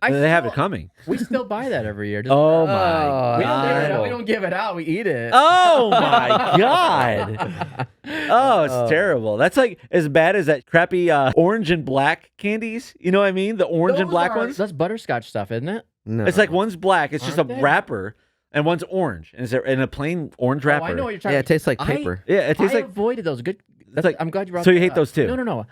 [SPEAKER 1] and they have it coming.
[SPEAKER 2] We still buy that every year. Just,
[SPEAKER 1] Oh my
[SPEAKER 2] we don't give it out.
[SPEAKER 1] God.
[SPEAKER 2] We don't give it out. We eat it.
[SPEAKER 1] Oh my God. Oh, it's terrible. That's like as bad as that crappy orange and black candies. You know what I mean? The orange and
[SPEAKER 2] Those
[SPEAKER 1] black
[SPEAKER 2] are-
[SPEAKER 1] ones.
[SPEAKER 2] That's butterscotch stuff, isn't it?
[SPEAKER 4] No.
[SPEAKER 1] It's like one's black. It's just a
[SPEAKER 2] Aren't they?
[SPEAKER 1] wrapper, and one's orange, and it's in a plain orange wrapper.
[SPEAKER 2] Oh, I know what you're talking
[SPEAKER 4] Yeah, it tastes like
[SPEAKER 2] I-
[SPEAKER 4] paper.
[SPEAKER 1] Yeah, it tastes
[SPEAKER 2] I
[SPEAKER 1] like.
[SPEAKER 2] avoided those. Good.
[SPEAKER 1] It's like-
[SPEAKER 2] I'm glad you brought.
[SPEAKER 1] so you
[SPEAKER 2] that
[SPEAKER 1] hate
[SPEAKER 2] up.
[SPEAKER 1] those too?
[SPEAKER 2] No.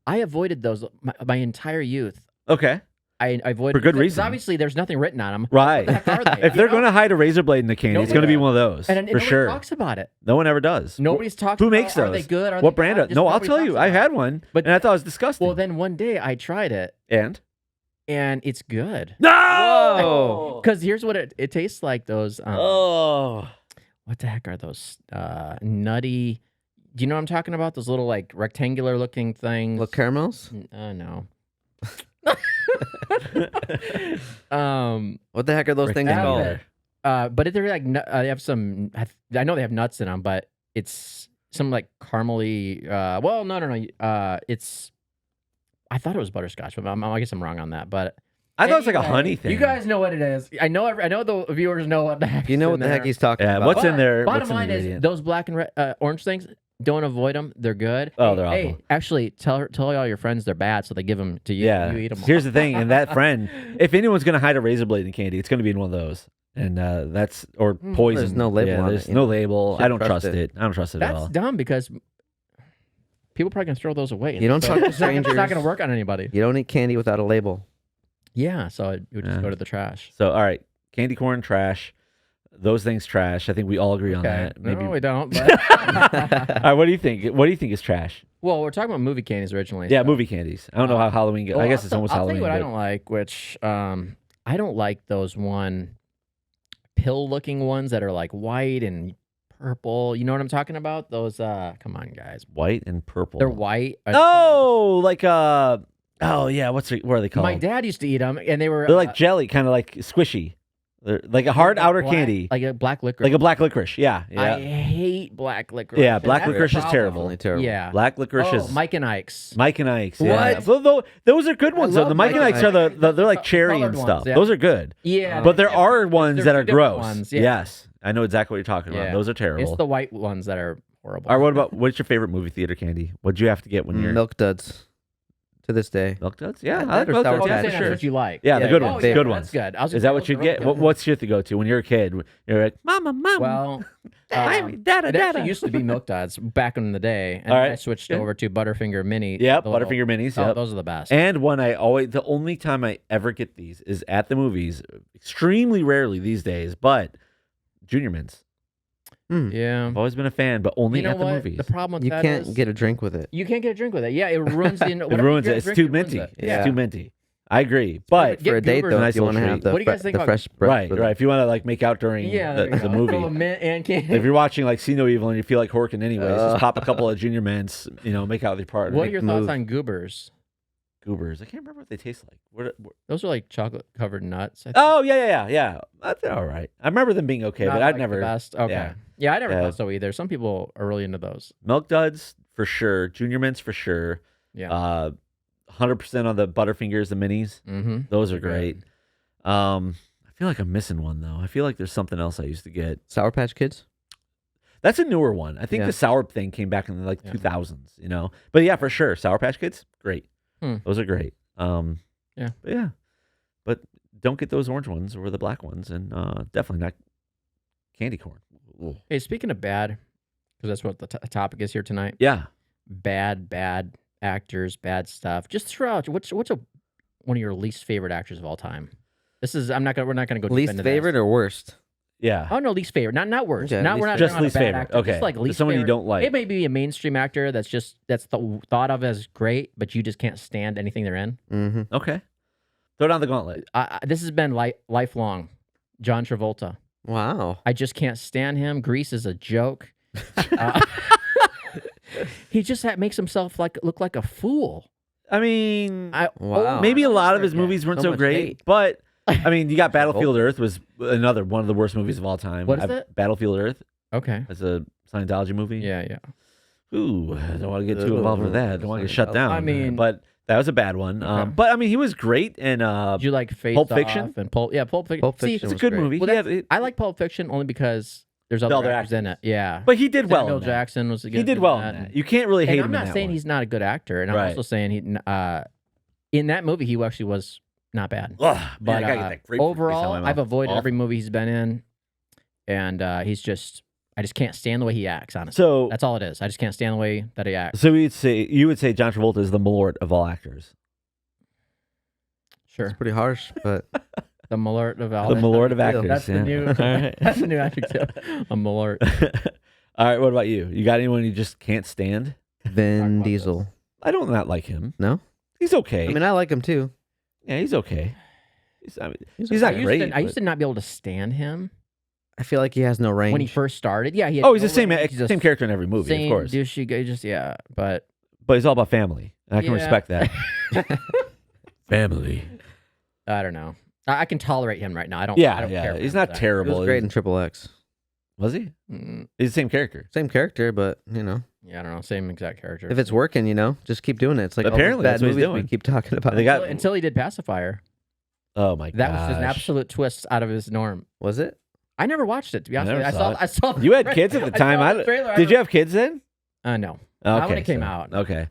[SPEAKER 2] I avoided those my entire youth.
[SPEAKER 1] Okay,
[SPEAKER 2] I avoided
[SPEAKER 1] For good
[SPEAKER 2] because
[SPEAKER 1] reason.
[SPEAKER 2] Obviously, there's nothing written on them.
[SPEAKER 1] right.
[SPEAKER 2] What the heck are they?
[SPEAKER 1] If they're going to hide a razor blade in the candy, it's going to be one of those
[SPEAKER 2] and
[SPEAKER 1] for
[SPEAKER 2] nobody
[SPEAKER 1] sure.
[SPEAKER 2] talks about it.
[SPEAKER 1] No one ever does.
[SPEAKER 2] Nobody's talking.
[SPEAKER 1] Who
[SPEAKER 2] about,
[SPEAKER 1] makes those?
[SPEAKER 2] Are they good? Are
[SPEAKER 1] What
[SPEAKER 2] they
[SPEAKER 1] brand?
[SPEAKER 2] bad? Just
[SPEAKER 1] No, I'll
[SPEAKER 2] nobody
[SPEAKER 1] tell
[SPEAKER 2] talks
[SPEAKER 1] you. I
[SPEAKER 2] about it.
[SPEAKER 1] had one,
[SPEAKER 2] But-
[SPEAKER 1] and I thought it was disgusting.
[SPEAKER 2] Well, then one day I tried it,
[SPEAKER 1] and
[SPEAKER 2] and it's good.
[SPEAKER 1] no.
[SPEAKER 2] Because here's what it tastes like. Those.
[SPEAKER 1] Oh.
[SPEAKER 2] What the heck are those? Nutty. Do you know what I'm talking about? Those little like rectangular looking things.
[SPEAKER 4] Little caramels?
[SPEAKER 2] No.
[SPEAKER 4] What the heck are those things
[SPEAKER 1] Rectangular.
[SPEAKER 4] called?
[SPEAKER 2] But they're like they have some. I know they have nuts in them, but it's some like caramely. Well, no. It's. I thought it was butterscotch, but I guess I'm wrong on that. But
[SPEAKER 1] I thought it was like a
[SPEAKER 2] anyway,
[SPEAKER 1] honey thing.
[SPEAKER 2] You guys know what it is. I know the viewers know what the heck.
[SPEAKER 4] You know
[SPEAKER 2] is
[SPEAKER 4] what
[SPEAKER 2] in
[SPEAKER 4] the heck
[SPEAKER 2] there.
[SPEAKER 4] he's talking
[SPEAKER 1] Yeah,
[SPEAKER 4] about.
[SPEAKER 1] what's in there?
[SPEAKER 2] Bottom
[SPEAKER 1] What's in the
[SPEAKER 2] line is
[SPEAKER 1] ingredient?
[SPEAKER 2] those black and orange things. Don't avoid them. They're good.
[SPEAKER 1] Oh, they're
[SPEAKER 2] Hey,
[SPEAKER 1] awful.
[SPEAKER 2] actually, tell all your friends they're bad, so they give them to you.
[SPEAKER 1] Yeah.
[SPEAKER 2] You eat them.
[SPEAKER 1] Here's the thing, and that friend, if anyone's going to hide a razor blade in candy, it's going to be in one of those. And that's or poison.
[SPEAKER 4] There's no label
[SPEAKER 1] Yeah,
[SPEAKER 4] on
[SPEAKER 1] there's
[SPEAKER 4] it, you
[SPEAKER 1] no
[SPEAKER 4] know.
[SPEAKER 1] label.
[SPEAKER 4] Should
[SPEAKER 1] I don't
[SPEAKER 4] trust
[SPEAKER 1] trust
[SPEAKER 4] it.
[SPEAKER 1] it. I don't trust it at
[SPEAKER 2] That's
[SPEAKER 1] all.
[SPEAKER 2] dumb because people probably gonna throw those away.
[SPEAKER 4] You don't
[SPEAKER 2] So
[SPEAKER 4] talk to
[SPEAKER 2] it's not gonna
[SPEAKER 4] strangers.
[SPEAKER 2] work on anybody.
[SPEAKER 4] You don't eat candy without a label.
[SPEAKER 2] Yeah, so it would just
[SPEAKER 1] Yeah.
[SPEAKER 2] go to the trash.
[SPEAKER 1] So, all right, candy corn trash. Those things trash. I think we all agree on that. Maybe.
[SPEAKER 2] No, we don't. But
[SPEAKER 1] All right, what do you think? What do you think is trash?
[SPEAKER 2] well, we're talking about movie candies originally.
[SPEAKER 1] Yeah,
[SPEAKER 2] so-
[SPEAKER 1] movie candies. I don't know how Halloween goes.
[SPEAKER 2] Well,
[SPEAKER 1] I guess
[SPEAKER 2] I'll
[SPEAKER 1] it's almost
[SPEAKER 2] I'll
[SPEAKER 1] Halloween.
[SPEAKER 2] tell you what I
[SPEAKER 1] but-
[SPEAKER 2] don't like, which I don't like those pill-looking ones that are like white and purple. You know what I'm talking about? Those come on, guys.
[SPEAKER 1] White and purple.
[SPEAKER 2] They're white.
[SPEAKER 1] Oh, like oh yeah. What are they called?
[SPEAKER 2] My dad used to eat them, and they were
[SPEAKER 1] They're like jelly, kind of like squishy. They're like a hard outer
[SPEAKER 2] black-
[SPEAKER 1] candy,
[SPEAKER 2] like a black licorice.
[SPEAKER 1] like a black licorice. Yeah,
[SPEAKER 2] I
[SPEAKER 1] yeah.
[SPEAKER 2] hate black licorice.
[SPEAKER 1] Yeah,
[SPEAKER 2] and
[SPEAKER 1] black
[SPEAKER 2] that's the
[SPEAKER 1] licorice is
[SPEAKER 2] problem.
[SPEAKER 1] terrible.
[SPEAKER 4] Definitely terrible.
[SPEAKER 2] Yeah.
[SPEAKER 1] Black licorice
[SPEAKER 2] Oh,
[SPEAKER 1] is
[SPEAKER 2] Mike and Ike's.
[SPEAKER 1] Mike and Ike's. Yeah.
[SPEAKER 2] What?
[SPEAKER 1] Those are good ones though.
[SPEAKER 2] love
[SPEAKER 1] The Mike and
[SPEAKER 2] Mike
[SPEAKER 1] Ike's
[SPEAKER 2] and
[SPEAKER 1] are
[SPEAKER 2] Ike's.
[SPEAKER 1] they're like cherry
[SPEAKER 2] Colored
[SPEAKER 1] and
[SPEAKER 2] ones,
[SPEAKER 1] stuff.
[SPEAKER 2] yeah.
[SPEAKER 1] Those are good.
[SPEAKER 2] Yeah.
[SPEAKER 1] But there are ones
[SPEAKER 2] There's
[SPEAKER 1] that
[SPEAKER 2] two
[SPEAKER 1] are
[SPEAKER 2] different
[SPEAKER 1] gross.
[SPEAKER 2] ones, yeah.
[SPEAKER 1] Yes, I know exactly what you're talking about.
[SPEAKER 2] Yeah.
[SPEAKER 1] Those are terrible.
[SPEAKER 2] It's the white ones that are horrible.
[SPEAKER 1] All right, what about what's your favorite movie theater candy? What'd you have to get when you're
[SPEAKER 4] Milk duds. To this day.
[SPEAKER 1] Milk Duds? Yeah,
[SPEAKER 4] Yeah,
[SPEAKER 1] I like
[SPEAKER 4] or
[SPEAKER 1] Milk
[SPEAKER 4] Sour
[SPEAKER 1] Duds.
[SPEAKER 2] Oh,
[SPEAKER 1] Yeah,
[SPEAKER 2] you're
[SPEAKER 1] for
[SPEAKER 2] saying
[SPEAKER 1] sure.
[SPEAKER 2] that's what you like.
[SPEAKER 1] Yeah, the good
[SPEAKER 2] Oh,
[SPEAKER 1] ones.
[SPEAKER 2] yeah,
[SPEAKER 1] Good
[SPEAKER 2] that's
[SPEAKER 1] ones.
[SPEAKER 2] good. I was
[SPEAKER 1] Is that what you'd get? What's your to go to when you're a kid? You're like, Mama, Mama.
[SPEAKER 2] Well,
[SPEAKER 1] Mommy, Dada,
[SPEAKER 2] it
[SPEAKER 1] Dada.
[SPEAKER 2] actually used to be Milk Duds back in the day, and
[SPEAKER 1] All
[SPEAKER 2] then
[SPEAKER 1] right,
[SPEAKER 2] I switched
[SPEAKER 1] good.
[SPEAKER 2] over to Butterfinger Mini.
[SPEAKER 1] Yep,
[SPEAKER 2] the little-
[SPEAKER 1] Butterfinger Minis.
[SPEAKER 2] Oh,
[SPEAKER 1] Yep.
[SPEAKER 2] those are the best.
[SPEAKER 1] And one the only time I ever get these is at the movies. Extremely rarely these days, but Junior Mints.
[SPEAKER 2] yeah,
[SPEAKER 1] I've always been a fan, but only
[SPEAKER 2] you know
[SPEAKER 1] at the
[SPEAKER 2] what?
[SPEAKER 1] movies.
[SPEAKER 2] The problem with
[SPEAKER 4] You
[SPEAKER 2] that
[SPEAKER 4] can't
[SPEAKER 2] is
[SPEAKER 4] get a drink with it.
[SPEAKER 2] you can't get a drink with it. Yeah, it ruins the.
[SPEAKER 1] It ruins it. It's too minty. It's too minty. I agree, but
[SPEAKER 2] Get
[SPEAKER 4] For a date,
[SPEAKER 2] Goobers.
[SPEAKER 4] though,
[SPEAKER 1] Nice
[SPEAKER 4] if you want to
[SPEAKER 1] little
[SPEAKER 4] have
[SPEAKER 1] treat.
[SPEAKER 4] the,
[SPEAKER 2] What do you guys think
[SPEAKER 4] the
[SPEAKER 2] about-
[SPEAKER 4] fresh breath
[SPEAKER 1] right,
[SPEAKER 4] with
[SPEAKER 1] right.
[SPEAKER 4] it.
[SPEAKER 1] If you want to like make out during
[SPEAKER 2] Yeah, there you
[SPEAKER 1] the
[SPEAKER 2] go.
[SPEAKER 1] movie,
[SPEAKER 2] Full of mint and candy.
[SPEAKER 1] if you're watching like See No Evil and you feel like horking anyways, just pop a couple of Junior Mints, make out with your partner.
[SPEAKER 2] What are
[SPEAKER 1] Make
[SPEAKER 2] your thoughts
[SPEAKER 4] move.
[SPEAKER 2] on Goobers?
[SPEAKER 1] Goobers? I can't remember what they taste like. What
[SPEAKER 2] Those are like chocolate covered nuts. I think.
[SPEAKER 1] oh yeah. They're all right. I remember them being okay,
[SPEAKER 2] Not
[SPEAKER 1] but I'd
[SPEAKER 2] like
[SPEAKER 1] never.
[SPEAKER 2] The best. Okay.
[SPEAKER 1] yeah.
[SPEAKER 2] Yeah, I never
[SPEAKER 1] Yeah.
[SPEAKER 2] thought so either. Some people are really into those.
[SPEAKER 1] Milk Duds for sure. Junior Mints for sure.
[SPEAKER 2] Yeah.
[SPEAKER 1] 100% on the Butterfingers, the minis.
[SPEAKER 2] Mm-hmm.
[SPEAKER 1] Those are
[SPEAKER 2] They're
[SPEAKER 1] great.
[SPEAKER 2] good.
[SPEAKER 1] I feel like I'm missing one though. I feel like there's something else I used to get.
[SPEAKER 4] Sour Patch Kids?
[SPEAKER 1] That's a newer one. I think
[SPEAKER 4] Yeah.
[SPEAKER 1] the sour thing came back in the
[SPEAKER 2] Yeah.
[SPEAKER 1] 2000s, But yeah, for sure, Sour Patch Kids, great.
[SPEAKER 2] Hmm.
[SPEAKER 1] Those are great.
[SPEAKER 2] Yeah.
[SPEAKER 1] But yeah. But don't get those orange ones or the black ones, and definitely not candy corn. Ooh.
[SPEAKER 2] Hey, speaking of bad, because that's what the topic is here tonight.
[SPEAKER 1] Yeah.
[SPEAKER 2] Bad actors, bad stuff. Just throw out what's one of your least favorite actors of all time. This is we're not gonna go deep
[SPEAKER 4] Least
[SPEAKER 2] into
[SPEAKER 4] favorite
[SPEAKER 2] this.
[SPEAKER 4] or worst?
[SPEAKER 1] Yeah.
[SPEAKER 2] Oh no, least favorite, not worst.
[SPEAKER 4] Okay,
[SPEAKER 2] Not
[SPEAKER 4] least
[SPEAKER 2] we're not
[SPEAKER 1] Just
[SPEAKER 2] talking about
[SPEAKER 1] least
[SPEAKER 2] a bad
[SPEAKER 1] favorite.
[SPEAKER 2] actor.
[SPEAKER 1] Okay.
[SPEAKER 2] Just like
[SPEAKER 1] Just
[SPEAKER 2] least
[SPEAKER 1] someone you
[SPEAKER 2] favorite.
[SPEAKER 1] don't like.
[SPEAKER 2] It may be a mainstream actor that's thought of as great, but you just can't stand anything they're in.
[SPEAKER 4] Mm-hmm.
[SPEAKER 1] Okay. Throw down the gauntlet.
[SPEAKER 2] This has been lifelong. John Travolta.
[SPEAKER 4] Wow.
[SPEAKER 2] I just can't stand him. Grease is a joke. He just makes himself look like a fool.
[SPEAKER 1] I mean,
[SPEAKER 4] Wow.
[SPEAKER 1] maybe a lot of his
[SPEAKER 2] Yeah.
[SPEAKER 1] movies weren't
[SPEAKER 4] So
[SPEAKER 1] so
[SPEAKER 4] much
[SPEAKER 1] great,
[SPEAKER 4] hate.
[SPEAKER 1] but I mean, you got Battlefield Earth was another one of the worst movies of all time.
[SPEAKER 2] What is it?
[SPEAKER 1] Battlefield Earth.
[SPEAKER 2] Okay.
[SPEAKER 1] It's a Scientology movie.
[SPEAKER 2] Yeah.
[SPEAKER 1] Ooh, I don't want to get too involved with that. I don't want to get shut down.
[SPEAKER 2] I mean-
[SPEAKER 1] but that was a bad one.
[SPEAKER 2] Okay.
[SPEAKER 1] But I mean, he was great. And
[SPEAKER 2] Did you like Face
[SPEAKER 1] Pulp
[SPEAKER 2] Off
[SPEAKER 1] Fiction?
[SPEAKER 2] and Pulp Fiction?
[SPEAKER 4] Pulp
[SPEAKER 2] See,
[SPEAKER 4] Fiction
[SPEAKER 1] it's a
[SPEAKER 4] was
[SPEAKER 1] good
[SPEAKER 4] great.
[SPEAKER 1] movie.
[SPEAKER 2] well,
[SPEAKER 1] Yeah,
[SPEAKER 2] that's- I like Pulp Fiction only because there's other
[SPEAKER 1] other
[SPEAKER 2] actors in it. Yeah.
[SPEAKER 1] but he did well.
[SPEAKER 2] Samuel
[SPEAKER 1] in that.
[SPEAKER 2] Jackson was
[SPEAKER 1] He did well in that. You can't really hate
[SPEAKER 2] And
[SPEAKER 1] him.
[SPEAKER 2] I'm
[SPEAKER 1] in
[SPEAKER 2] not
[SPEAKER 1] that
[SPEAKER 2] saying
[SPEAKER 1] one.
[SPEAKER 2] he's not a good actor, and I'm
[SPEAKER 1] Right.
[SPEAKER 2] also saying he in that movie he actually was not bad.
[SPEAKER 1] Ugh,
[SPEAKER 2] But
[SPEAKER 1] man, I gotta get that grapefruit taste out of
[SPEAKER 2] overall,
[SPEAKER 1] my mouth.
[SPEAKER 2] I've avoided
[SPEAKER 1] Awful.
[SPEAKER 2] every movie he's been in, and I just can't stand the way he acts. Honestly,
[SPEAKER 1] So
[SPEAKER 2] that's all it is. I just can't stand the way that he acts.
[SPEAKER 1] So you would say John Travolta is the Malort of all actors.
[SPEAKER 2] Sure,
[SPEAKER 4] It's pretty harsh, but
[SPEAKER 2] the Malort of all.
[SPEAKER 1] The Malort of actors.
[SPEAKER 2] That's the
[SPEAKER 1] yeah.
[SPEAKER 2] new.
[SPEAKER 1] All right.
[SPEAKER 2] That's the new actor too. A Malort.
[SPEAKER 1] All right. What about you? You got anyone you just can't stand?
[SPEAKER 4] Vin
[SPEAKER 2] about
[SPEAKER 4] Diesel.
[SPEAKER 1] I don't not like him.
[SPEAKER 4] No,
[SPEAKER 1] He's okay.
[SPEAKER 4] I mean I like him too.
[SPEAKER 1] yeah, he's okay. He's not
[SPEAKER 2] I used
[SPEAKER 1] great.
[SPEAKER 2] To, I used
[SPEAKER 1] but-
[SPEAKER 2] to not be able to stand him
[SPEAKER 4] I feel like he has no range.
[SPEAKER 2] when he first started. Yeah, he had
[SPEAKER 1] Oh, he's
[SPEAKER 2] no
[SPEAKER 1] the same
[SPEAKER 2] range. He's a
[SPEAKER 1] same character in every movie,
[SPEAKER 2] same
[SPEAKER 1] of course.
[SPEAKER 2] douchey guy. Just but
[SPEAKER 1] But he's all about family, and I can
[SPEAKER 2] Yeah.
[SPEAKER 1] respect that. Family.
[SPEAKER 2] I don't know. I can tolerate him right now. I don't.
[SPEAKER 1] Yeah,
[SPEAKER 2] I don't
[SPEAKER 1] yeah.
[SPEAKER 2] care.
[SPEAKER 1] He's
[SPEAKER 2] for
[SPEAKER 1] not
[SPEAKER 2] that.
[SPEAKER 4] He
[SPEAKER 1] terrible.
[SPEAKER 4] was great in Triple X.
[SPEAKER 1] Was he?
[SPEAKER 2] Mm,
[SPEAKER 1] He's the same character.
[SPEAKER 4] Same character, but you know,
[SPEAKER 2] yeah, I don't know. Same exact character.
[SPEAKER 4] if it's working, you know, just keep doing it. It's like all those
[SPEAKER 1] Apparently,
[SPEAKER 4] bad
[SPEAKER 1] that's what he's
[SPEAKER 4] movies
[SPEAKER 1] doing.
[SPEAKER 4] we keep talking about.
[SPEAKER 1] They got.
[SPEAKER 2] until he did Pacifier.
[SPEAKER 1] Oh my god.
[SPEAKER 2] That was just an absolute twist out of his norm.
[SPEAKER 4] Was it?
[SPEAKER 2] I never watched it, to be honest.
[SPEAKER 1] never
[SPEAKER 2] with you.
[SPEAKER 1] saw it.
[SPEAKER 2] I saw. the
[SPEAKER 1] You had
[SPEAKER 2] tra-
[SPEAKER 1] kids at the
[SPEAKER 2] I
[SPEAKER 1] time.
[SPEAKER 2] saw the trailer.
[SPEAKER 1] Did you have kids then?
[SPEAKER 2] No.
[SPEAKER 1] Okay,
[SPEAKER 2] Not when it came
[SPEAKER 1] so-
[SPEAKER 2] out.
[SPEAKER 1] Okay.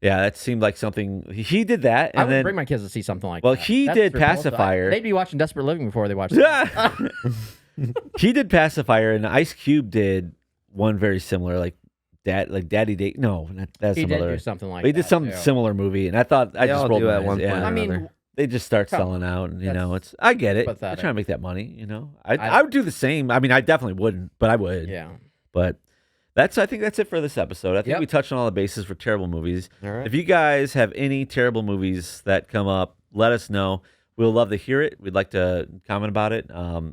[SPEAKER 1] Yeah, that seemed like something he did that,
[SPEAKER 2] I
[SPEAKER 1] and
[SPEAKER 2] would
[SPEAKER 1] then
[SPEAKER 2] bring my kids to see something like
[SPEAKER 1] Well,
[SPEAKER 2] that.
[SPEAKER 1] he
[SPEAKER 2] That's
[SPEAKER 1] did
[SPEAKER 2] repulsive.
[SPEAKER 1] Pacifier.
[SPEAKER 2] They'd be watching Desperate Living before they watched it.
[SPEAKER 1] he did Pacifier, and Ice Cube did one very similar, like Daddy Day. No, that's
[SPEAKER 2] He
[SPEAKER 1] some
[SPEAKER 2] did
[SPEAKER 1] other.
[SPEAKER 2] do something like
[SPEAKER 1] He
[SPEAKER 2] that.
[SPEAKER 1] did some
[SPEAKER 2] too.
[SPEAKER 1] similar movie, and I thought I
[SPEAKER 4] They
[SPEAKER 1] just
[SPEAKER 4] all
[SPEAKER 1] rolled
[SPEAKER 4] do
[SPEAKER 1] my
[SPEAKER 4] at
[SPEAKER 1] eyes.
[SPEAKER 4] one point
[SPEAKER 1] Yeah.
[SPEAKER 2] I mean,
[SPEAKER 4] another.
[SPEAKER 1] They just start
[SPEAKER 2] Come
[SPEAKER 1] selling out, and
[SPEAKER 2] That's
[SPEAKER 1] it's. I get it. They're
[SPEAKER 2] pathetic.
[SPEAKER 1] trying to make that money. I
[SPEAKER 2] I-
[SPEAKER 1] would do the same. I mean, I definitely wouldn't, but I would.
[SPEAKER 2] yeah.
[SPEAKER 1] But I think that's it for this episode. I think
[SPEAKER 2] Yep.
[SPEAKER 1] we touched on all the bases for terrible movies.
[SPEAKER 4] All right.
[SPEAKER 1] If you guys have any terrible movies that come up, let us know. We'll love to hear it. We'd like to comment about it.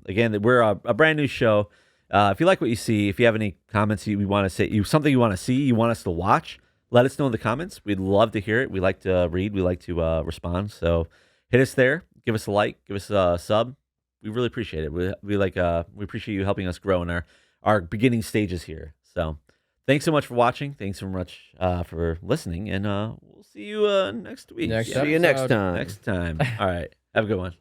[SPEAKER 1] Again, we're a brand new show. If you like what you see, if you have any comments you want to say, something you want to see, you want us to watch, let us know in the comments. We'd love to hear it. We like to read. We like to respond. So hit us there. Give us a like. Give us a sub. We really appreciate it. We appreciate you helping us grow in our beginning stages here. So thanks so much for watching. Thanks so much for listening. And we'll see you next week.
[SPEAKER 2] Next
[SPEAKER 4] See you next
[SPEAKER 2] episode.
[SPEAKER 4] time.
[SPEAKER 1] Next time. All right. Have a good one.